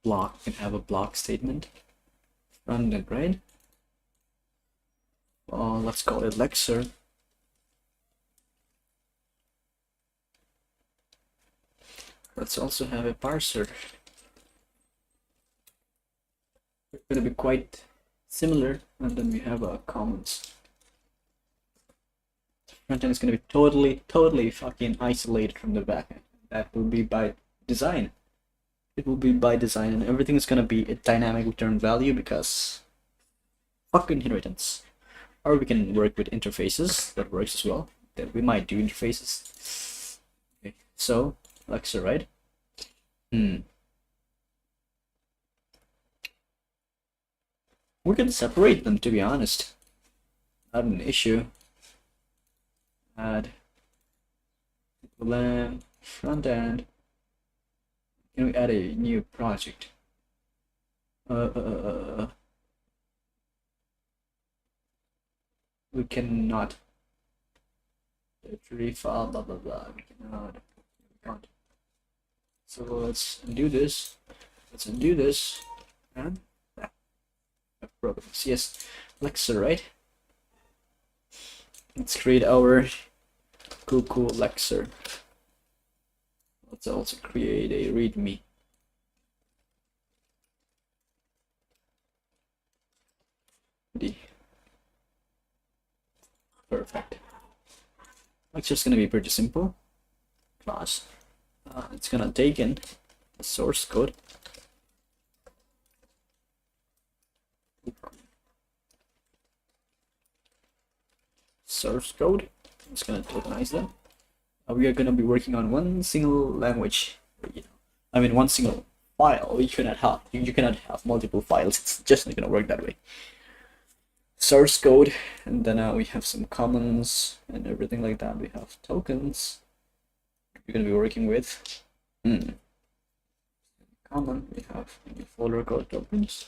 Block can have a block statement. Front end, right? Let's call it lecture. Let's also have a parser. It's going to be quite similar, and then we have a comments. Front end is going to be totally fucking isolated from the back end. That will be by design. It will be by design, and everything is going to be a dynamic return value because fucking inheritance. Or we can work with interfaces. That works as well. That we might do interfaces. Okay, so lecture, right? We can separate them, to be honest. Not an issue. Add lamb front end. Can we add a new project? We cannot. Directory file, blah blah blah. We cannot. We can't. So let's undo this. Let's undo this. And programs. Yes, lecture, right? Let's create our cool lecture. Let's also create a readme. Perfect. Lecture's gonna be pretty simple. Class. It's gonna take in the source code. Source code. It's gonna tokenize them. We are gonna be working on one single language. I mean, one single file. You cannot have multiple files. It's just not gonna work that way. Source code, and then we have some commons and everything like that. We have tokens. We're gonna be working with. Common. We have a folder called tokens.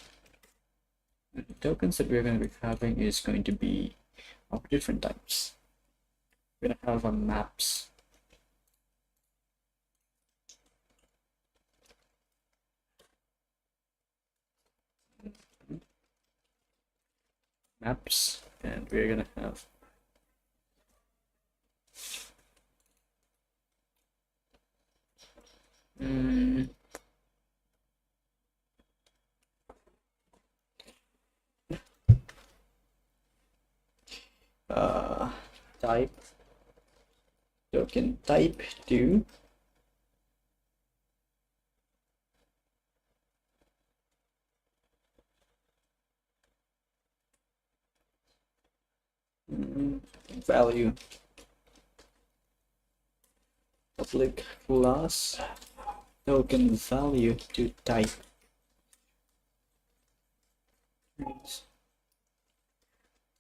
And the tokens that we're going to be having is going to be of different types. We're going to have maps. Maps, and we're going to have type token type to value public class token value to type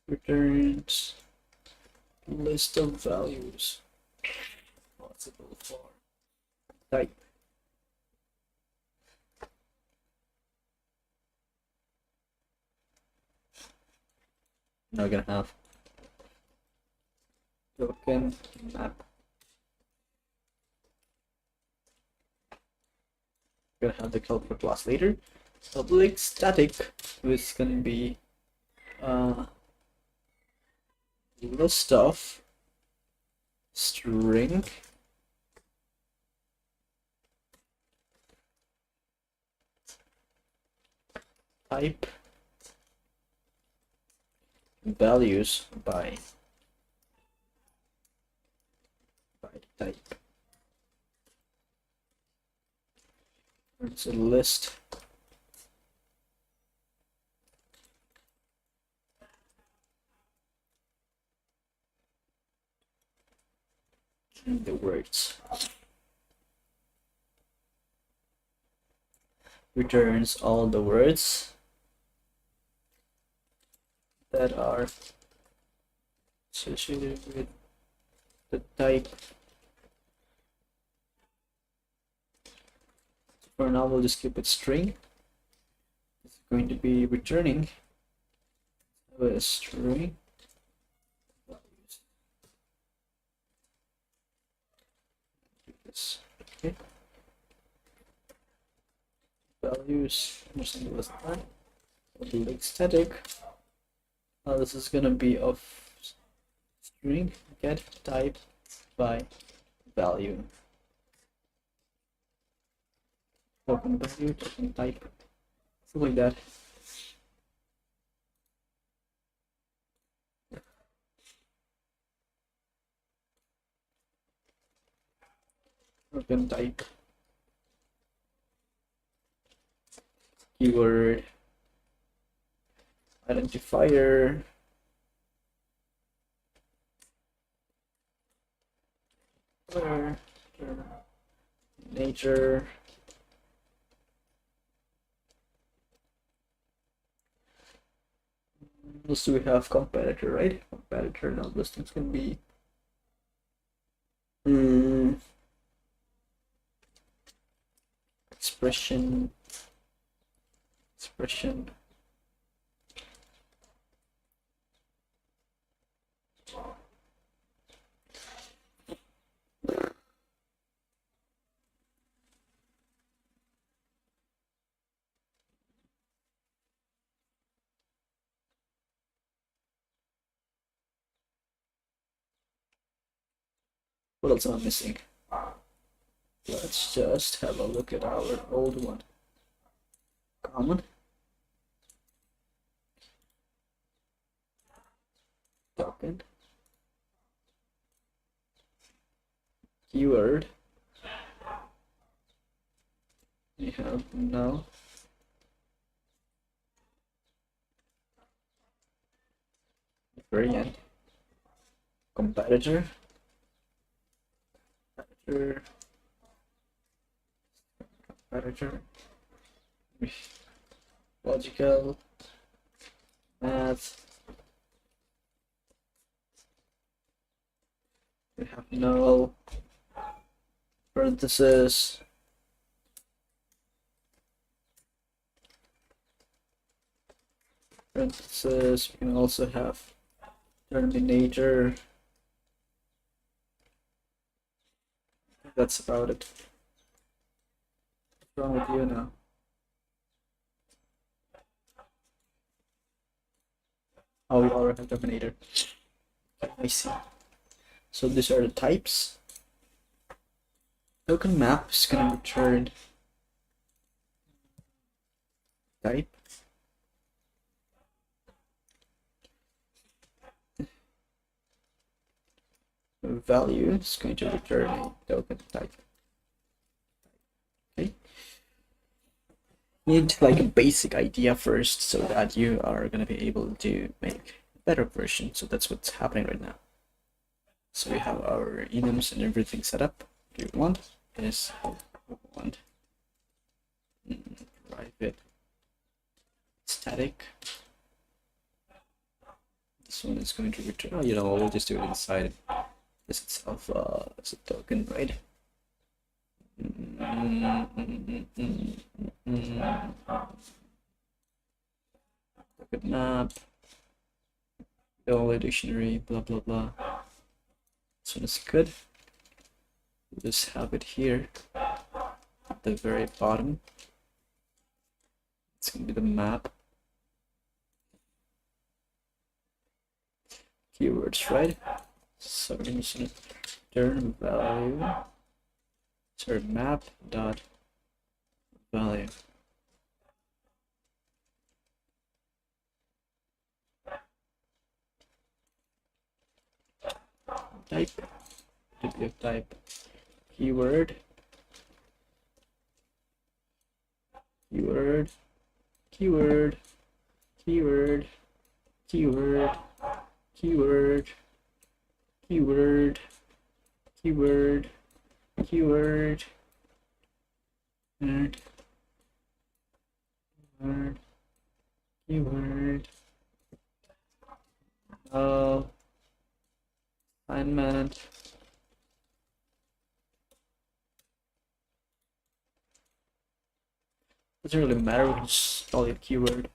returns list of values possible for type. Now we're gonna have token map. We're gonna have the helper class later. Public static is gonna be list of string type values by type. It's a list the words. Returns all the words that are associated with the type. For now, we'll just keep it string. It's going to be returning a string values. This, okay. Values, understand what's that? It'll be like static. Now this is gonna be of string get type by value. Token value, token type, something like that. Token type, keyword, identifier, nature, also we have competitor, right? Competitor. Now those things can be expression. What else am I missing? Let's just have a look at our old one. Common, token, keyword. We have now variant, competitor, logical, math. We have null, parenthesis, we can also have terminator. That's about it. What's wrong with you now? Oh, we already have terminator. I see. So these are the types. Token map is going to return type. Value is going to return a token type. Okay. You need like a basic idea first so that you are going to be able to make a better version. So that's what's happening right now. So we have our enums and everything set up. What we want is private static. This one is going to return. Oh, you know, we'll just do it inside this itself as a token, right? Token map, only dictionary, blah blah blah. This one is good. We'll just have it here at the very bottom. It's gonna be the map. Keywords, right? So we're going to return value. Sorry, map dot value. type, type, keyword, keyword, keyword, keyword, keyword, keyword, keyword, keyword, keyword, word, word, keyword, assignment, doesn't really matter, we can just call it keyword.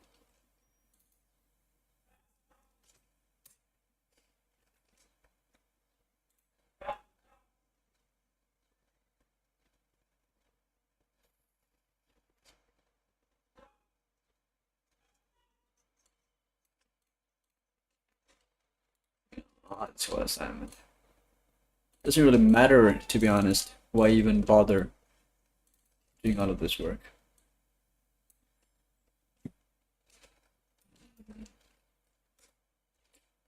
Oh, that's what assignment. Doesn't really matter, to be honest. Why even bother doing all of this work?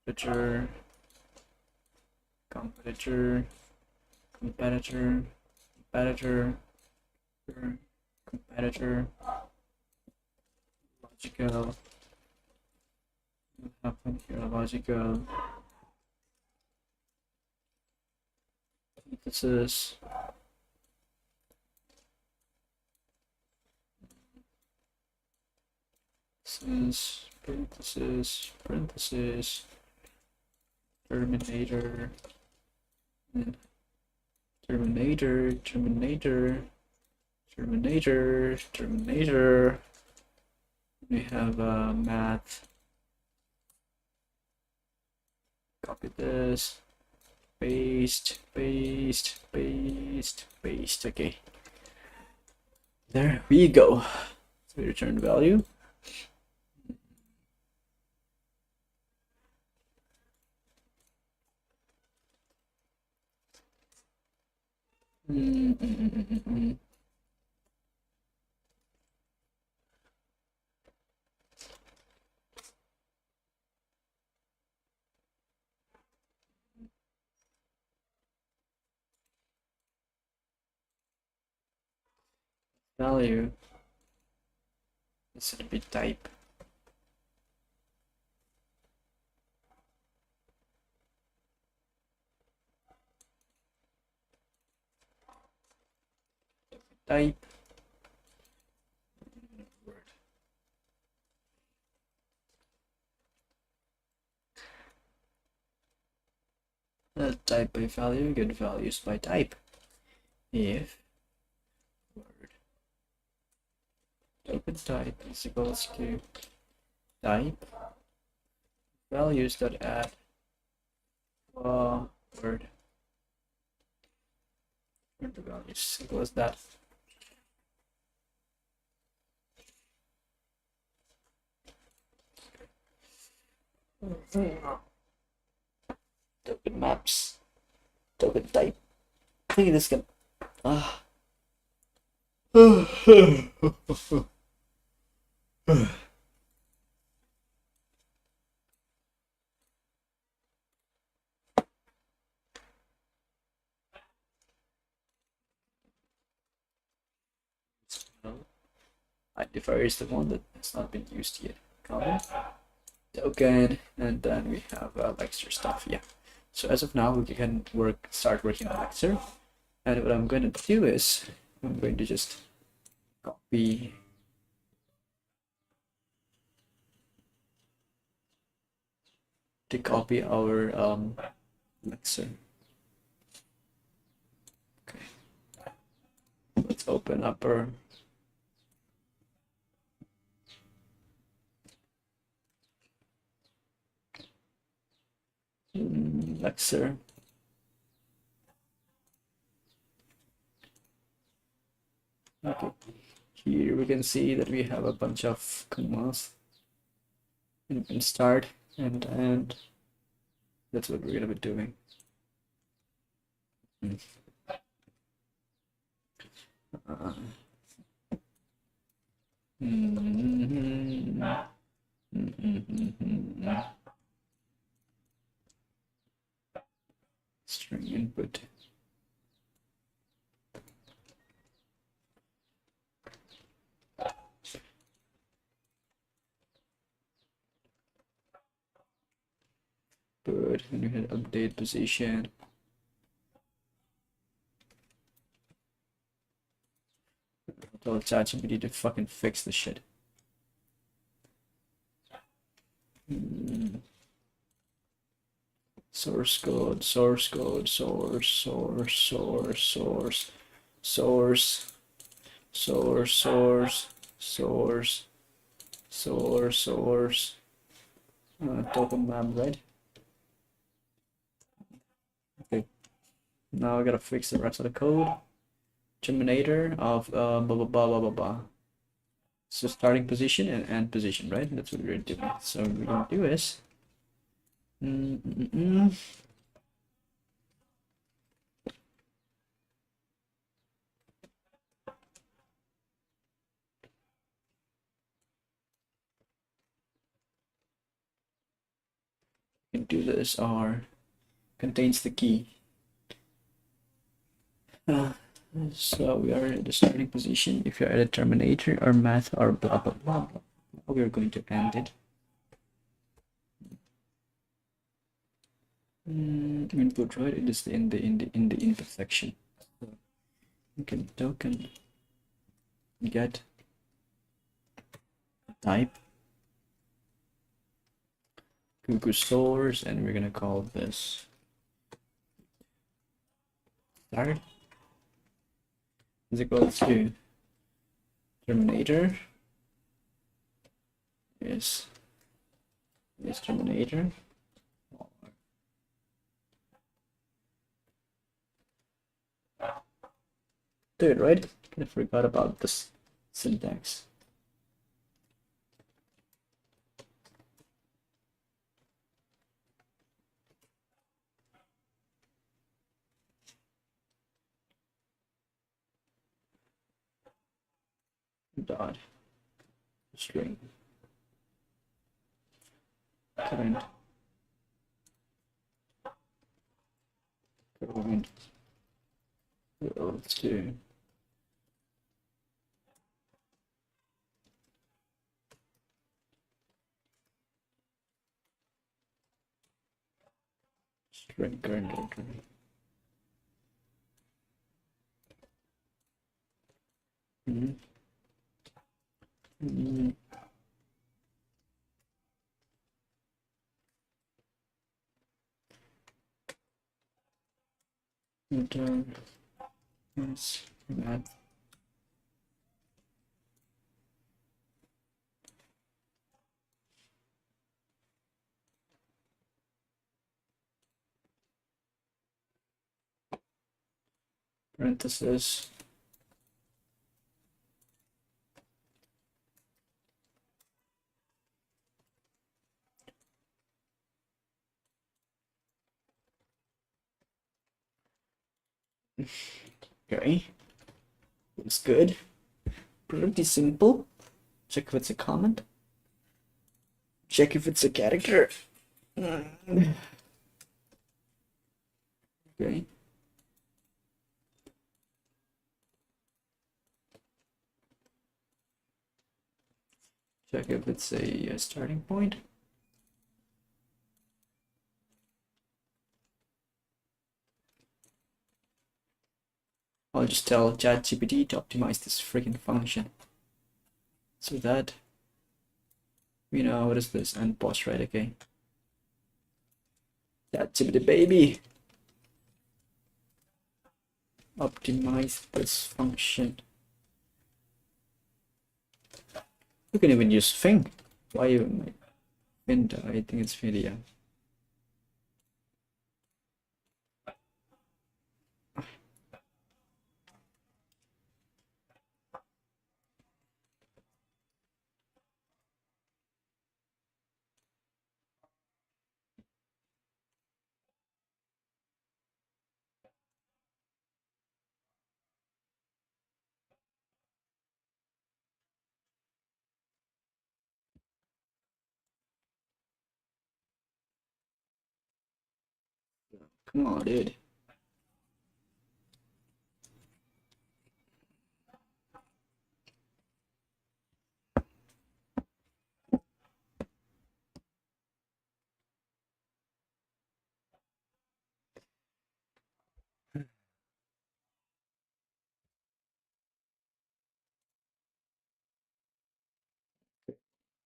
Competitor, competitor, competitor, competitor, competitor, logical, what happened here, logical, synthesis, parenthesis, parenthesis, terminator, and terminator, terminator, terminator, terminator. We have math. Copy this. Paste, paste, paste, paste. Okay. There we go. So we return value. Value. This should be type. Type. Type by value, get values by type. If word token type is equals to type values that add word the values, simple as that. Token maps, token type. I think this can. Identifier is the one that has not been used yet. Comment, token, and then we have lecture stuff. Yeah. So as of now, we can start working on lecture. And what I'm going to do is I'm going to just copy our lecture. Okay. Let's open up our lecture. Okay, here we can see that we have a bunch of commas. You can start and end. That's what we're gonna be doing. String input. But then you hit update position. Tell ChatGPT to fucking fix the shit. Source code, source code, source, source, source, source, source, source, source, source, source, source. Token map, right? Okay. Now I gotta fix the rest of the code. Terminator of blah blah blah blah blah blah. So starting position and end position, right? That's what we're doing. So what we're gonna do is we can do this or contains the key. So we are in the starting position. If you're at a terminator or math or blah blah blah, blah, we are going to end it. Input, right? It is in the input section. So you can token get type Google stores, and we're gonna call this start is equal to terminator is terminator. Dude, right? I forgot about this syntax. Dot string current equals to string current directory. Return is math. Parenthesis. Okay, it's good. Pretty simple. Check if it's a comment. Check if it's a character. Okay. Check if it's a starting point. I'll just tell ChatGPT to optimize this freaking function so that we know what is this and pause, right? Okay. ChatGPT baby, optimize this function. You can even use thing. Why even Vind? I think it's video. Come on, dude.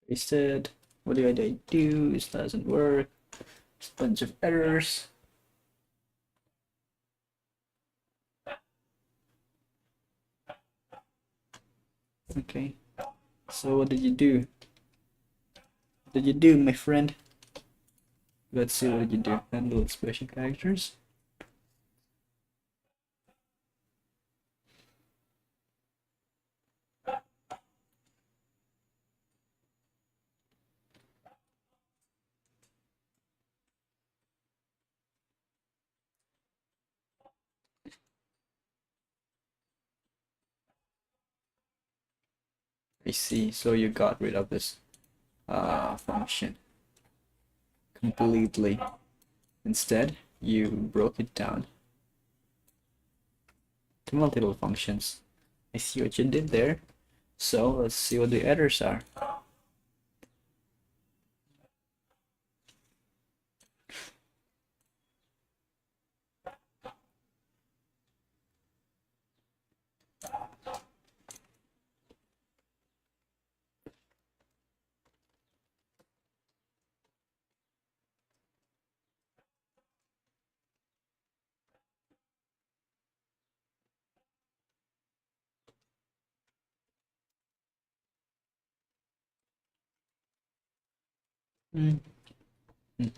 Pasted. What do I do? This doesn't work. It's a bunch of errors. Okay. So what did you do? What did you do, my friend? Let's see what did you do. Handle expression characters. I see. So you got rid of this function completely. Instead, you broke it down to multiple functions. I see what you did there. So let's see what the errors are. Mm. Mm.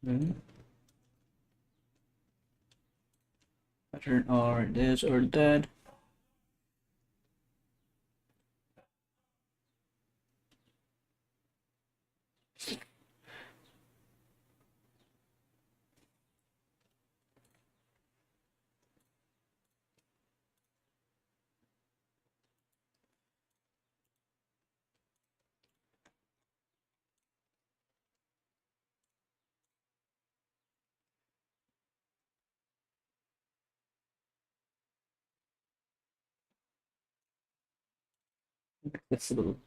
Mm. Pattern or this or that. That's a little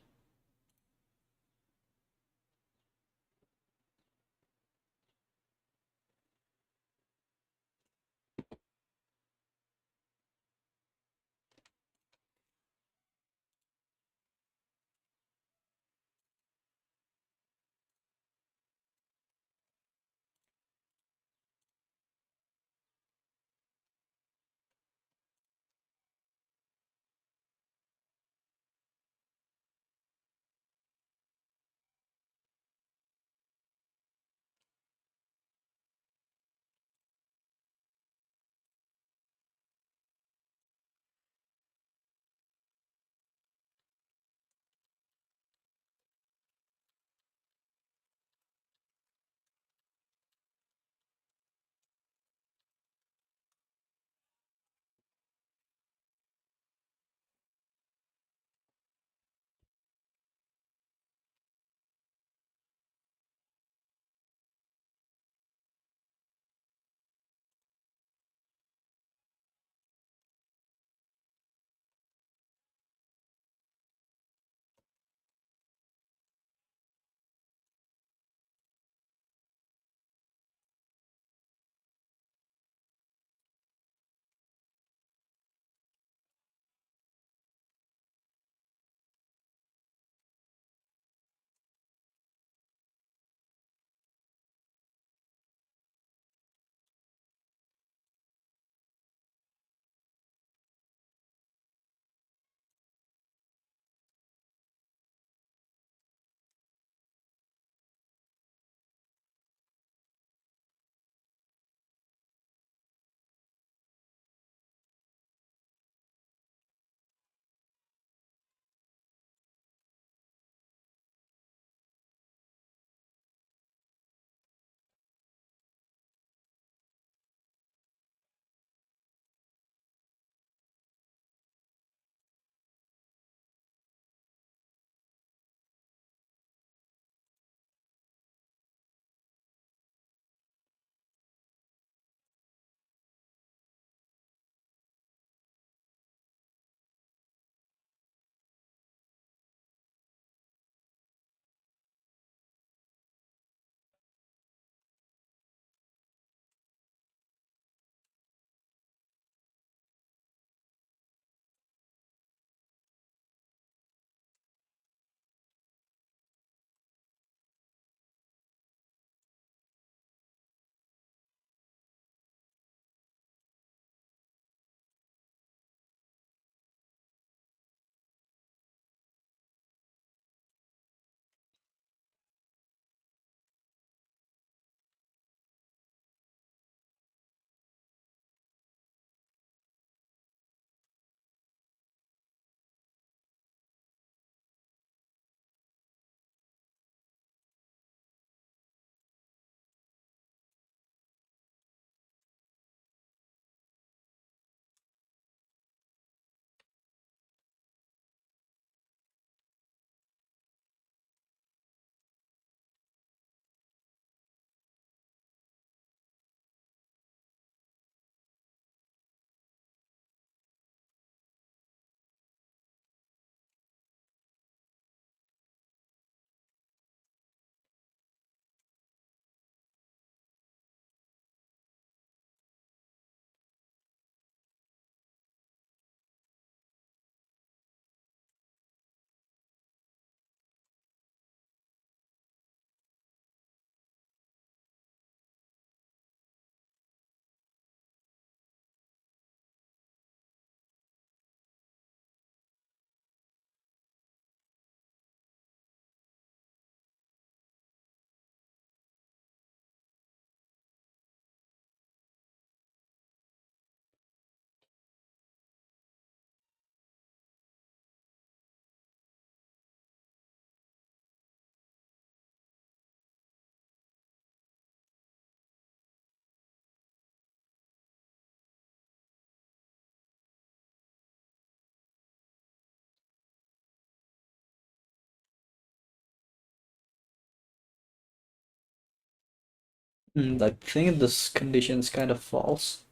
I think this condition is kind of false.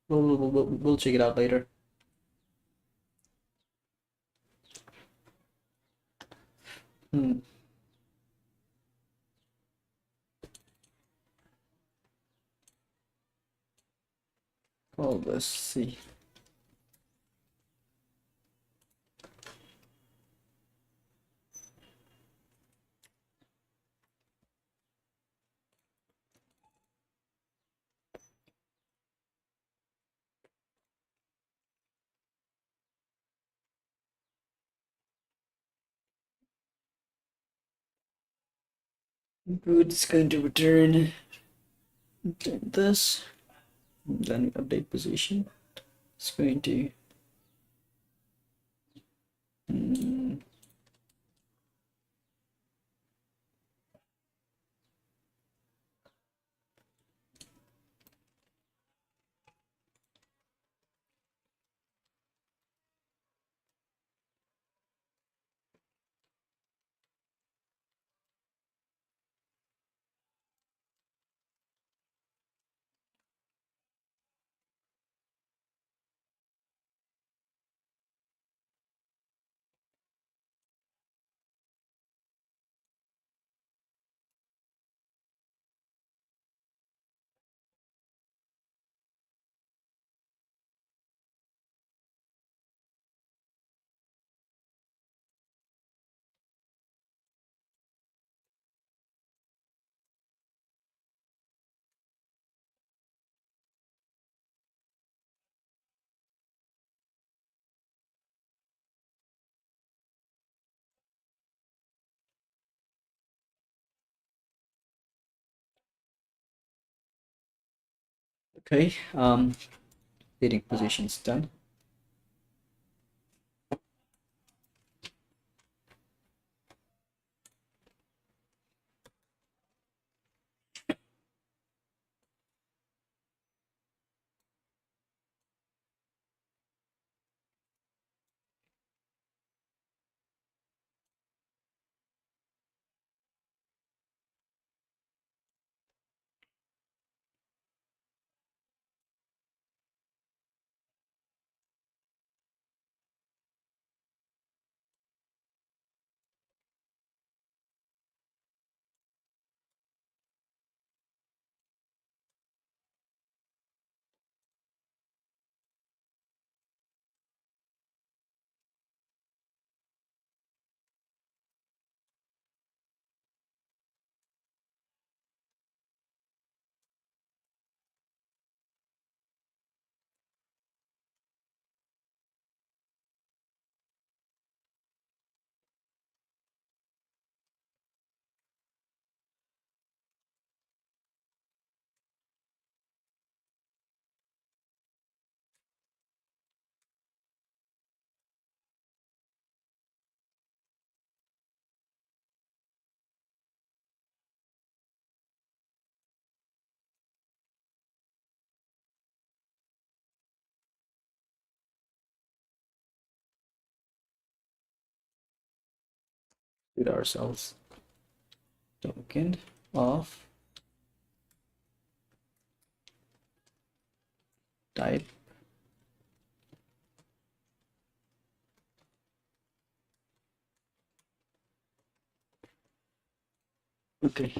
We'll check it out later. Hmm. Oh, let's see. Good, it's going to return this. Then update position. It's going to okay. Leading position's done. With ourselves. Token of type. Okay.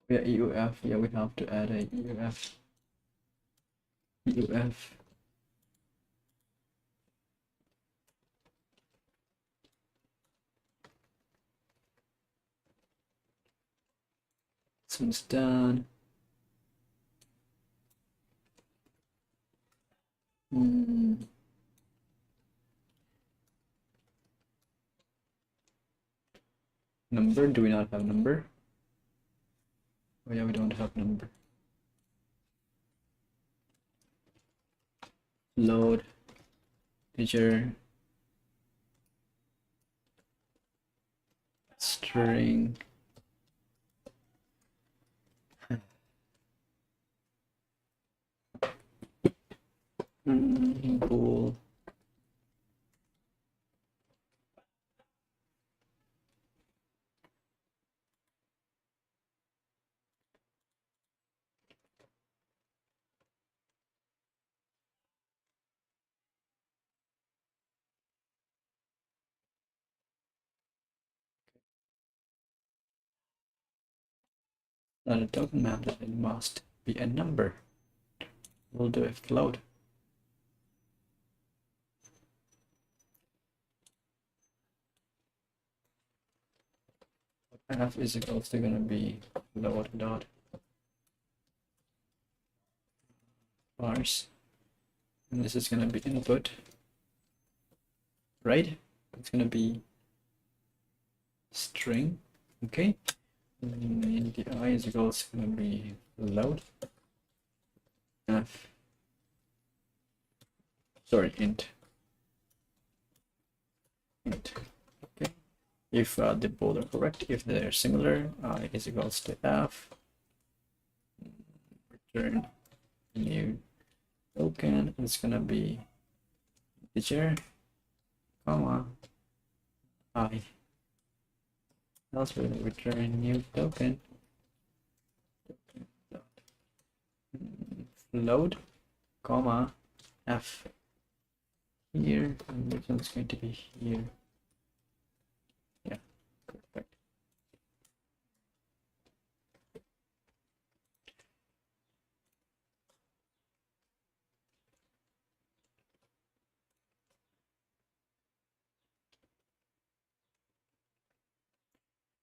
Yeah, EUF. Yeah, we have to add a EUF. EUF. This one's done. Number? Do we not have number? Oh yeah, we don't have number. Load. Integer. string bool on a token map that it must be a number. We'll do a float. F is equals to gonna be float dot parse, and this is gonna be input, right? It's gonna be string, okay? And the I is equals to gonna be load F, sorry, int, okay? If the both are correct, if they're similar, I is equals to F, return new token, it's gonna be integer, comma, I. Else we'll return new token, load, comma, F here, and this one's going to be here. Yeah, perfect.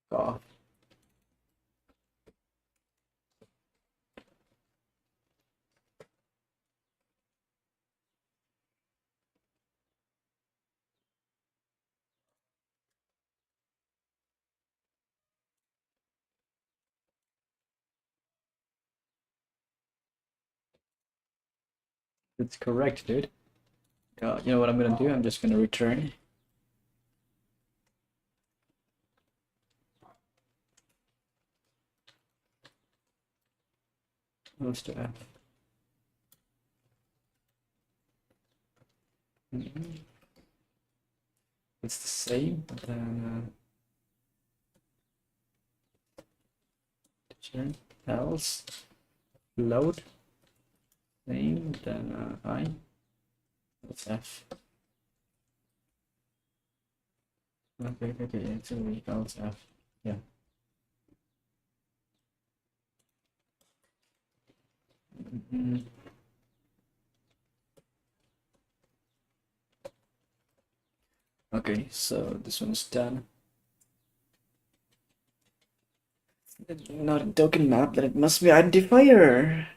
God. That's correct, dude. You know what I'm gonna do? I'm just gonna return goes to F. It's the same, but then return else load same, then I. That's F. Okay, it's gonna be else F. Yeah. Okay, so this one's done. Not a token map, then it must be identifier.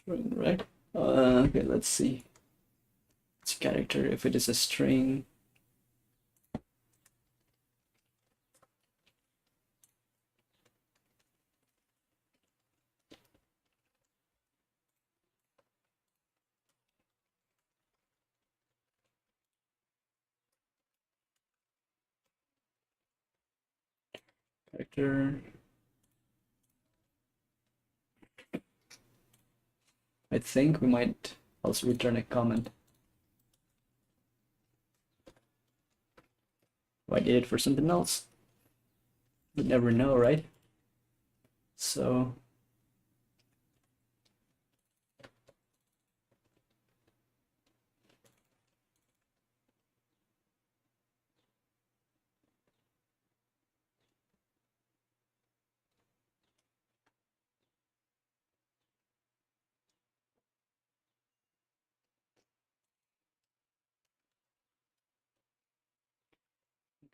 Right? Okay, let's see. It's character. If it is a string, character. I think we might also return a comment. If I did it for something else, you never know, right? So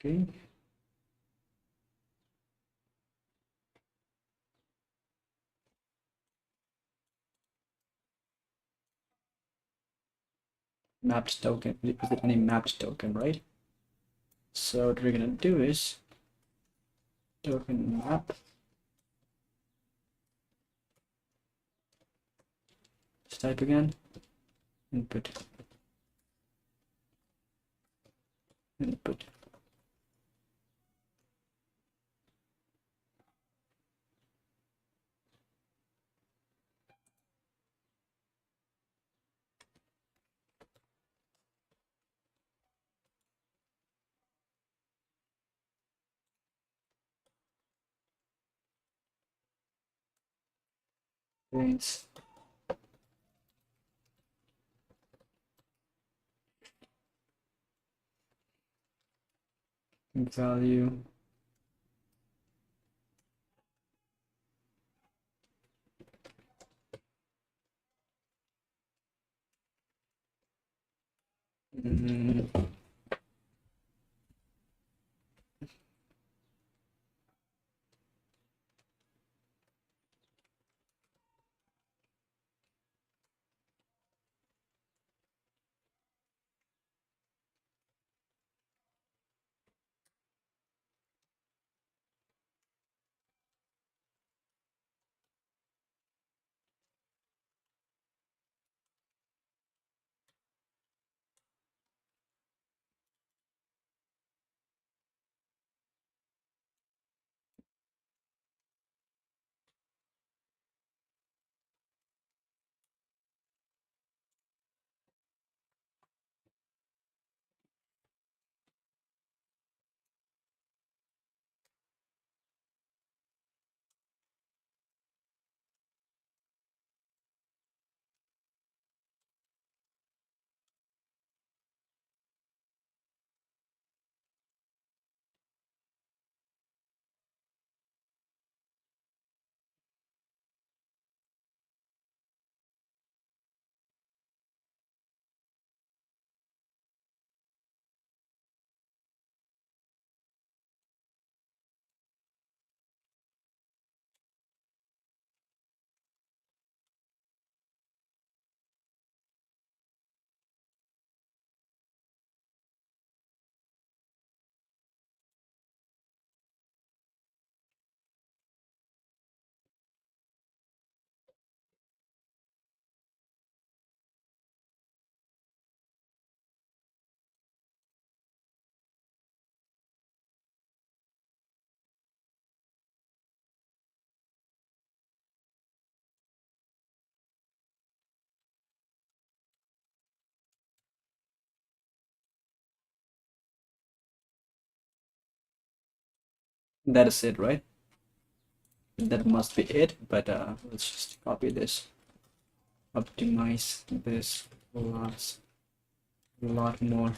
okay. Mapped token. Is it any mapped token, right? So what we're gonna do is token map. Let's type again. Input. Thanks. Value. Mm, that is it, right? That must be it, but let's just copy this, optimize this lot more.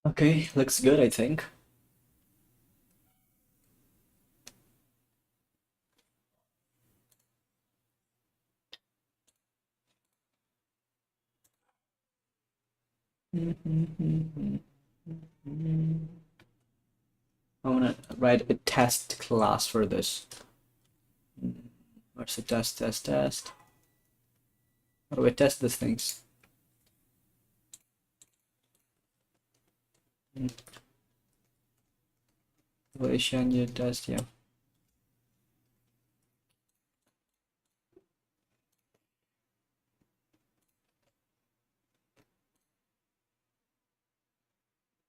Okay, looks good, I think. I want to write a test class for this. What's the test? How do I test these things? Evaluation unit test, yeah.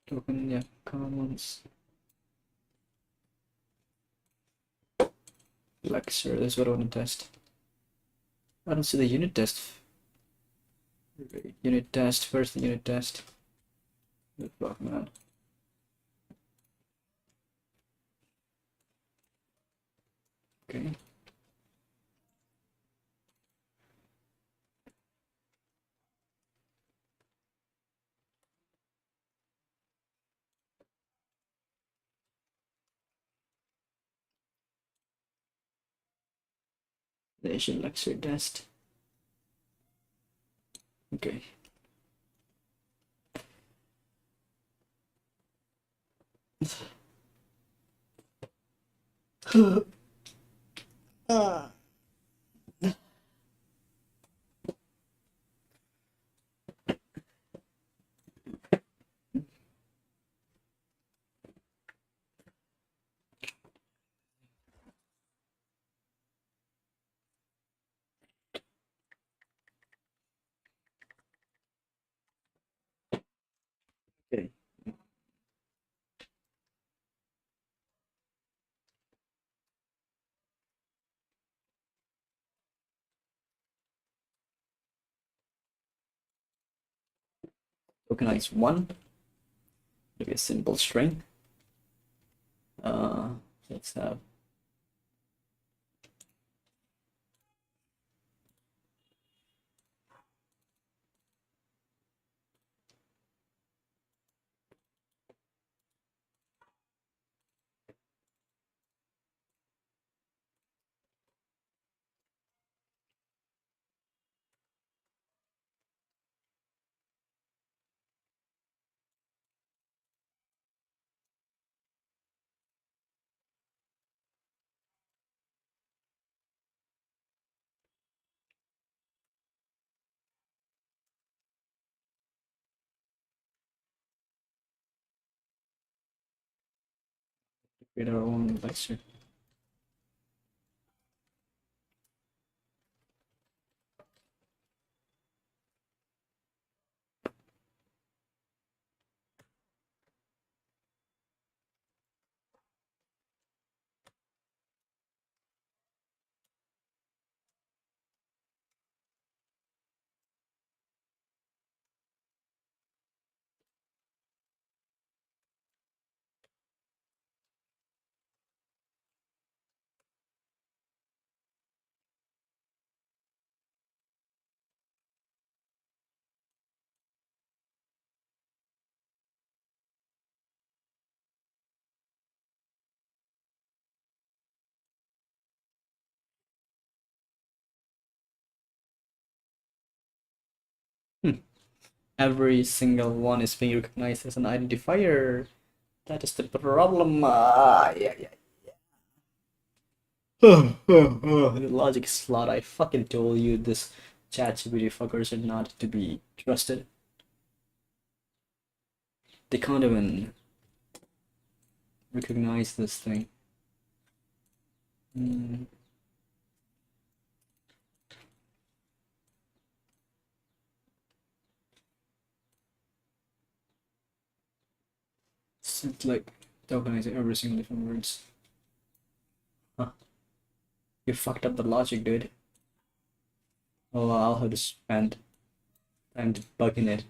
Token, yeah, commons. Lecture, that's what I want to test. I don't see the unit test. Unit test, where's the unit test? Good fuck, man. Okay. There's your lecture test. Okay. Okay. Tokenize one. Maybe a simple string. Uh, let's have to create our own lecture. Every single one is being recognized as an identifier. That is the problem. Yeah, yeah. The logic slot. I fucking told you this ChatGPT fuckers are not to be trusted. They can't even recognize this thing. It's like tokenizing every single different words. Huh. You fucked up the logic, dude. Oh, I'll have to spend time debugging it.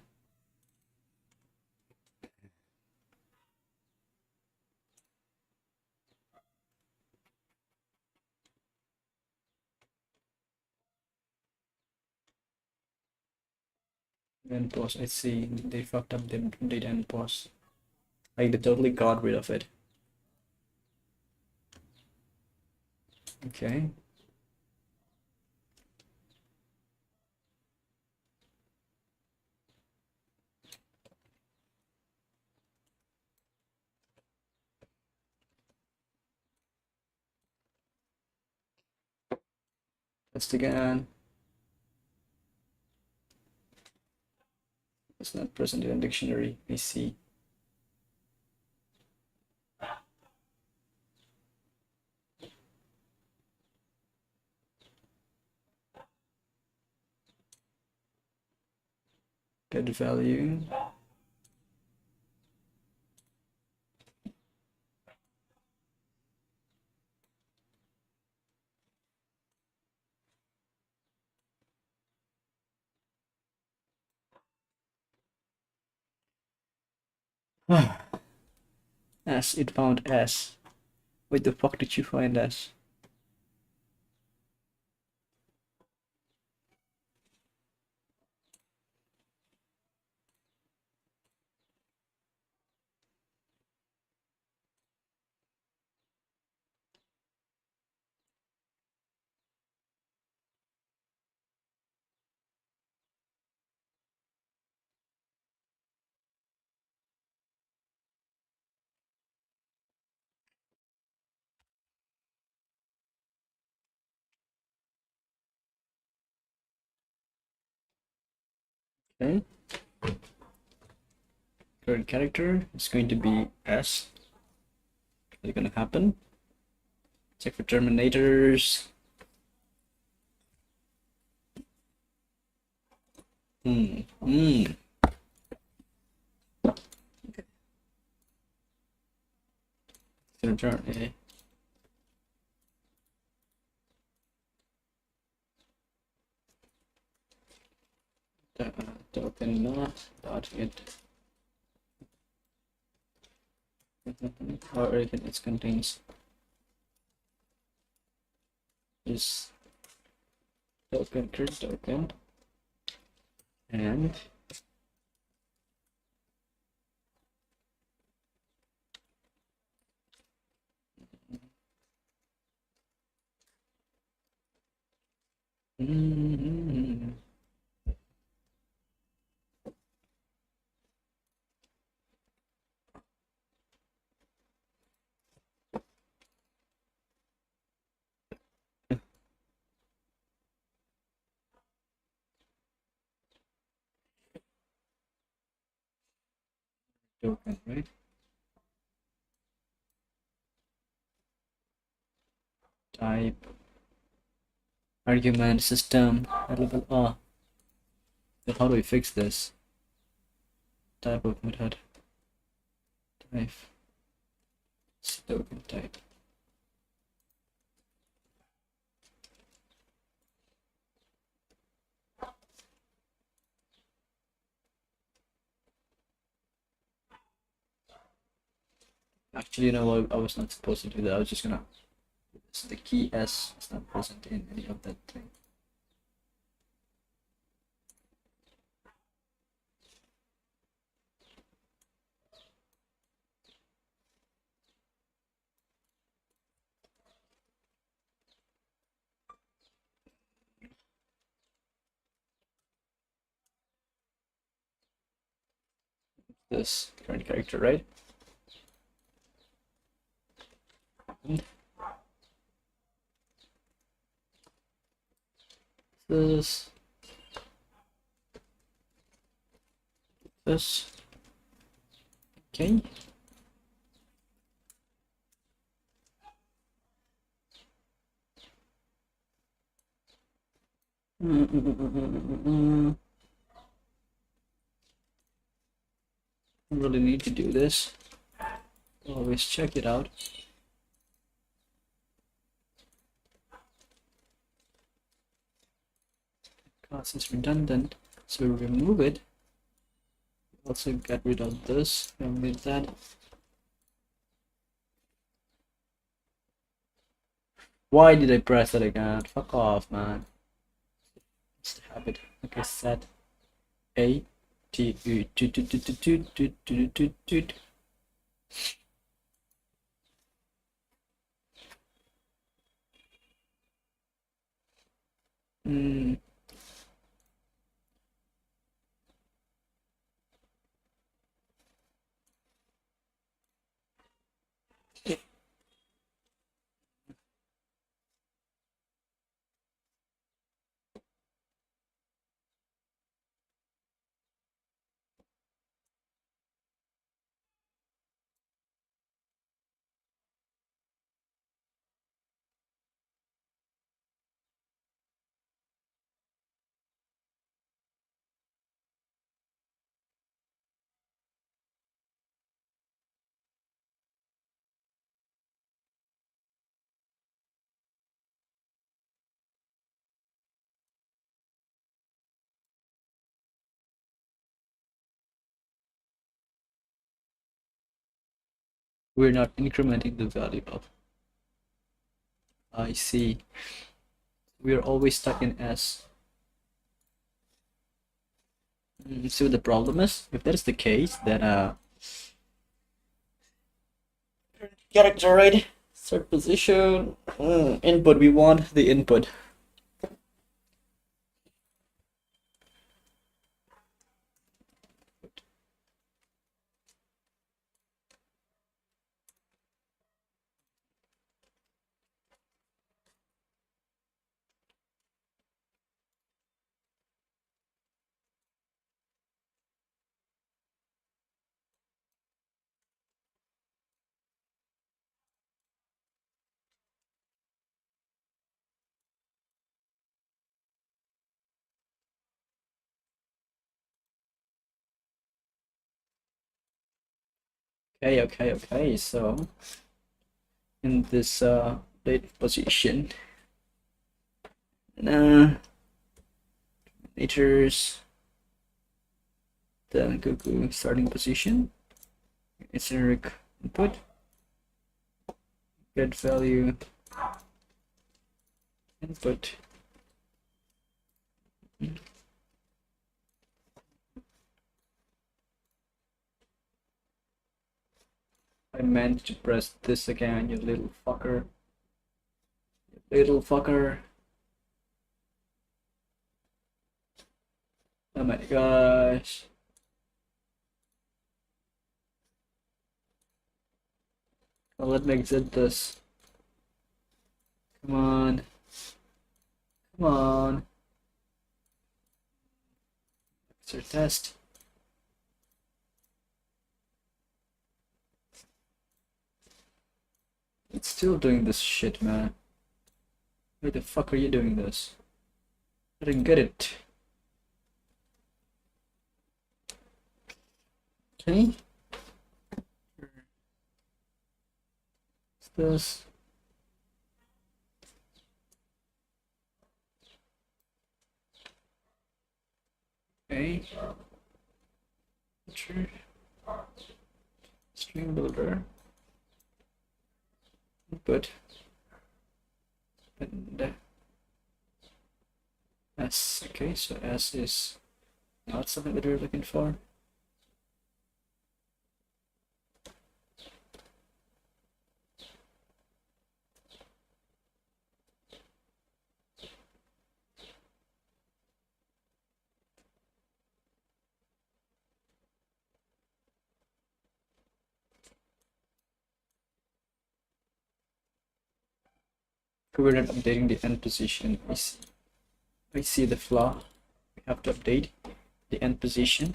Then pause. I see they fucked up the data and pause. Like they totally got rid of it. Okay. Test again. It's not present in a dictionary. I see. Get value. S, it found S. Where the fuck did you find S? Okay. Current character is going to be S. What's gonna happen? Check for terminators. Hmm. Hmm. Okay. It's gonna turn A. Token not dot it. Or it contains this token, current token, and token, right? Type argument system level. Then how do we fix this? Type of method. Type token type. Actually, you know what? I was not supposed to do that. I was just gonna. The key S is not present in any of that thing. This current character, right? This. This. Okay. I really need to do this. Always check it out. Class is redundant, so we remove it. Also get rid of this, remove that. Why did I press that again? Fuck off, man. It's the habit. Okay, set A T U Hmm. We're not incrementing the value of. I see. We're always stuck in S. See what the problem is? If that is the case, then character right, third position, input. We want the input. Okay. So in this date position, meters, the Google starting position, generic input, get value input. I meant to press this again, you little fucker. You little fucker. Oh my gosh. Well, let me exit this. Come on. Come on. It's our test. It's still doing this shit, man. Why the fuck are you doing this? I didn't get it. Okay. What's this? Okay. Picture. String builder. Input. And S. Okay, so S is not something that we're looking for. We're not updating the end position. I see the flaw. We have to update the end position.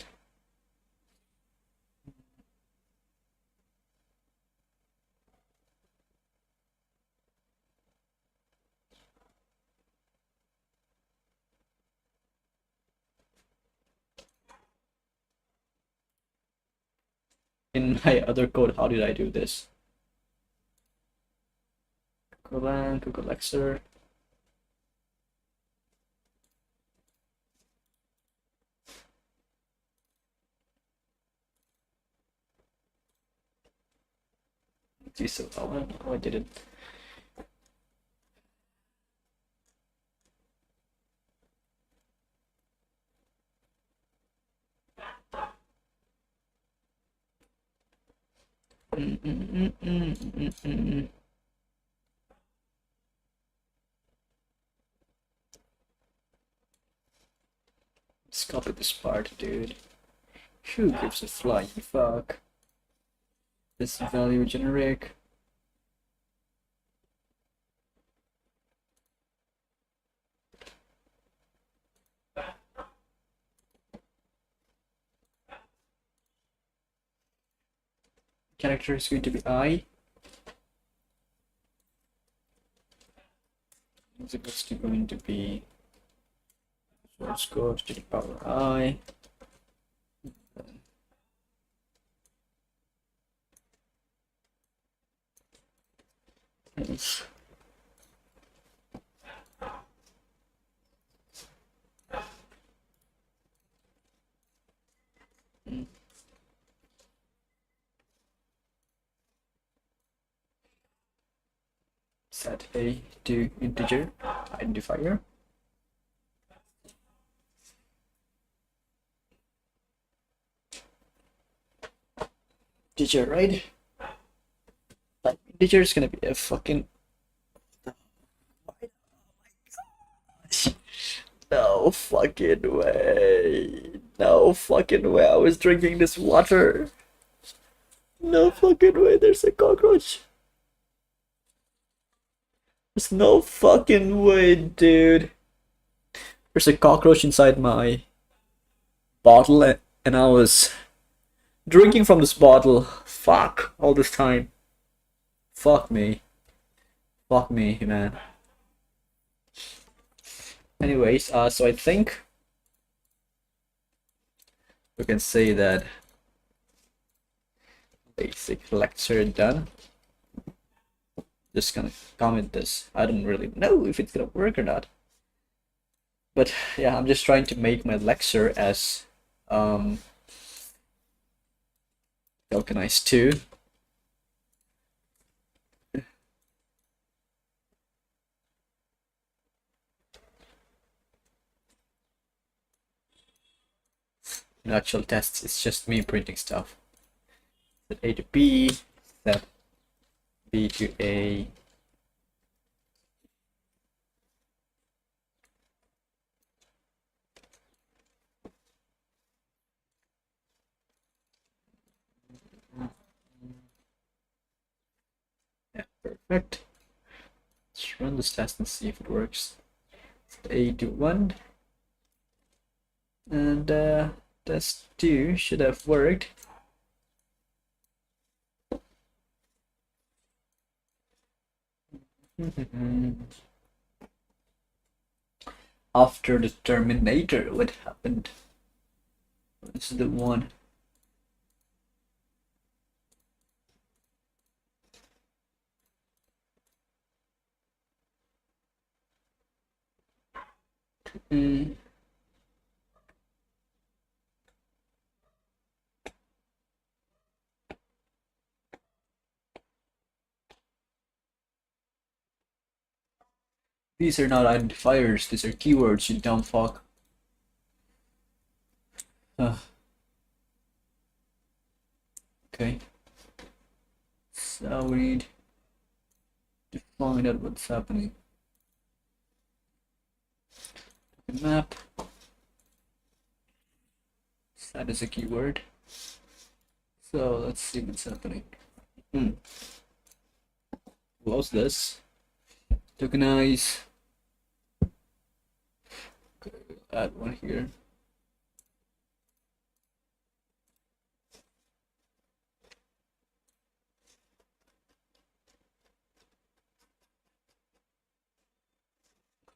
In my other code, how did I do this? Google Lexer. So, oh, I didn't. Let's copy this part, dude. Who gives a flying fuck? This value generic. Character is going to be I. Is it going to be source code to the power I. Yes. Set A to integer identifier. Integer, right? Like integer is gonna be a fucking. No fucking way. No fucking way. I was drinking this water. No fucking way. There's a cockroach. There's no fucking way, dude. There's a cockroach inside my bottle, and I was drinking from this bottle. Fuck. All this time. Fuck me. Fuck me, man. Anyways, so I think we can say that basic lecture done. Just gonna comment this. I don't really know if it's gonna work or not. But yeah, I'm just trying to make my lecture as tokenized too. In actual tests, it's just me printing stuff. Set A to B, set B to A. Yeah, perfect. Let's run this test and see if it works. Set A to 1. And test 2 should have worked. After the Terminator, what happened? This is the one. These are not identifiers, these are keywords, you dumb fuck. Okay. So we need to find out what's happening. Map. That is a keyword. So let's see what's happening. Close this. Tokenize. Okay, add one here.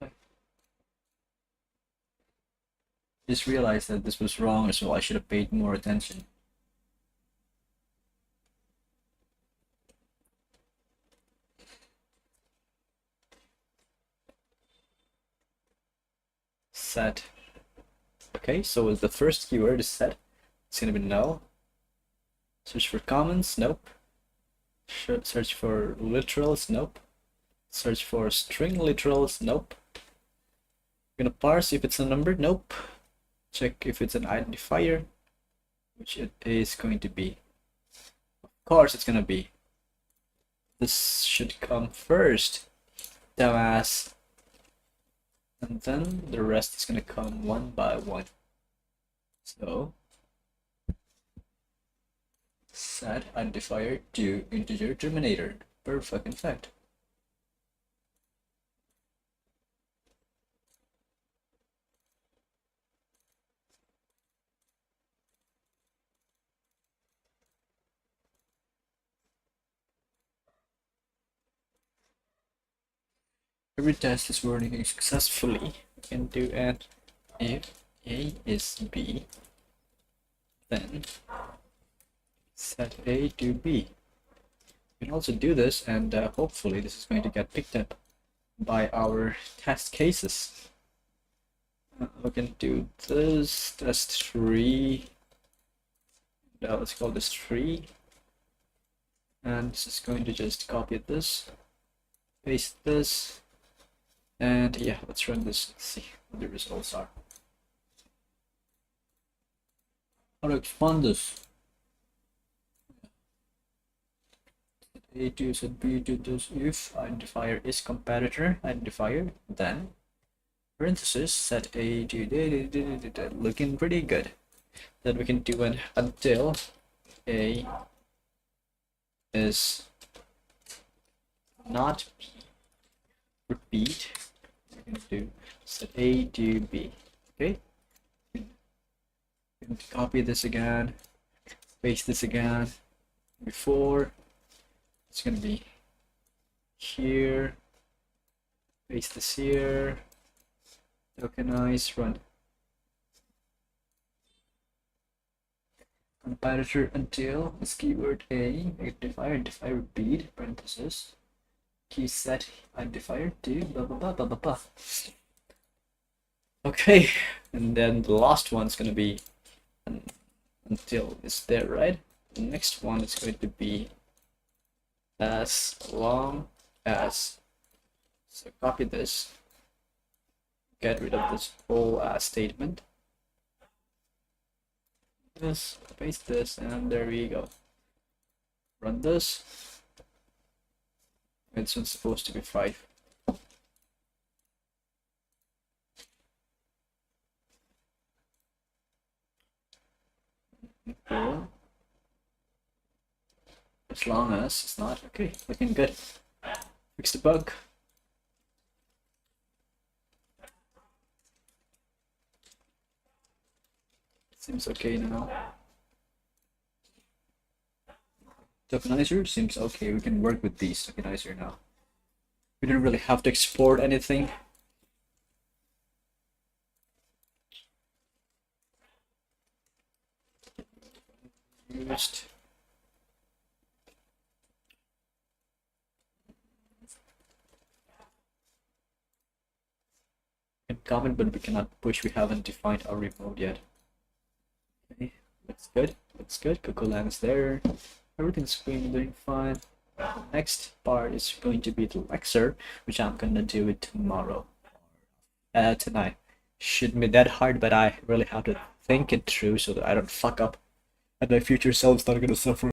Okay. Just realized that this was wrong, so I should have paid more attention. Set. Okay, so the first keyword is set. It's gonna be null. Search for comments, nope. Search for literals, nope. Search for string literals, nope. Gonna parse if it's a number, nope. Check if it's an identifier, which it is going to be. Of course it's gonna be. This should come first, dumbass. And then the rest is gonna come one by one. So set identifier to integer terminator. Perfect, in fact. Every test is working successfully. We can do an if A is B, then set A to B. We can also do this, and hopefully this is going to get picked up by our test cases. We can do this, test 3. Let's call this 3. And this is going to just copy this, paste this, and yeah, let's run this and see what the results are. How to expand this? A to set B to this if identifier is comparator identifier, then parenthesis set A to looking pretty good. Then we can do an until A is not B. Repeat. We can do set A to B. Okay. We can copy this again, paste this again. Before it's gonna be here. Paste this here. Tokenize, run. Comparator until this keyword A, identifier, repeat, parenthesis, key set identifier to blah blah blah blah blah blah. Okay, and then the last one's gonna be until it's there, right? The next one is going to be as long as. So copy this, get rid of this whole statement. This, paste this, and there we go. Run this. It's supposed to be 5. Cool. As long as it's not okay, looking good. Fix the bug. Seems okay now. Tokenizer seems okay. We can work with these tokenizer now. We don't really have to export anything. Used. Can comment, but we cannot push. We haven't defined our remote yet. Okay, looks good. Looks good. Cocolan is there. Everything's doing fine. The next part is going to be the lecture, which I'm gonna do it tomorrow. Tonight. Shouldn't be that hard, but I really have to think it through so that I don't fuck up, and my future self's not gonna suffer.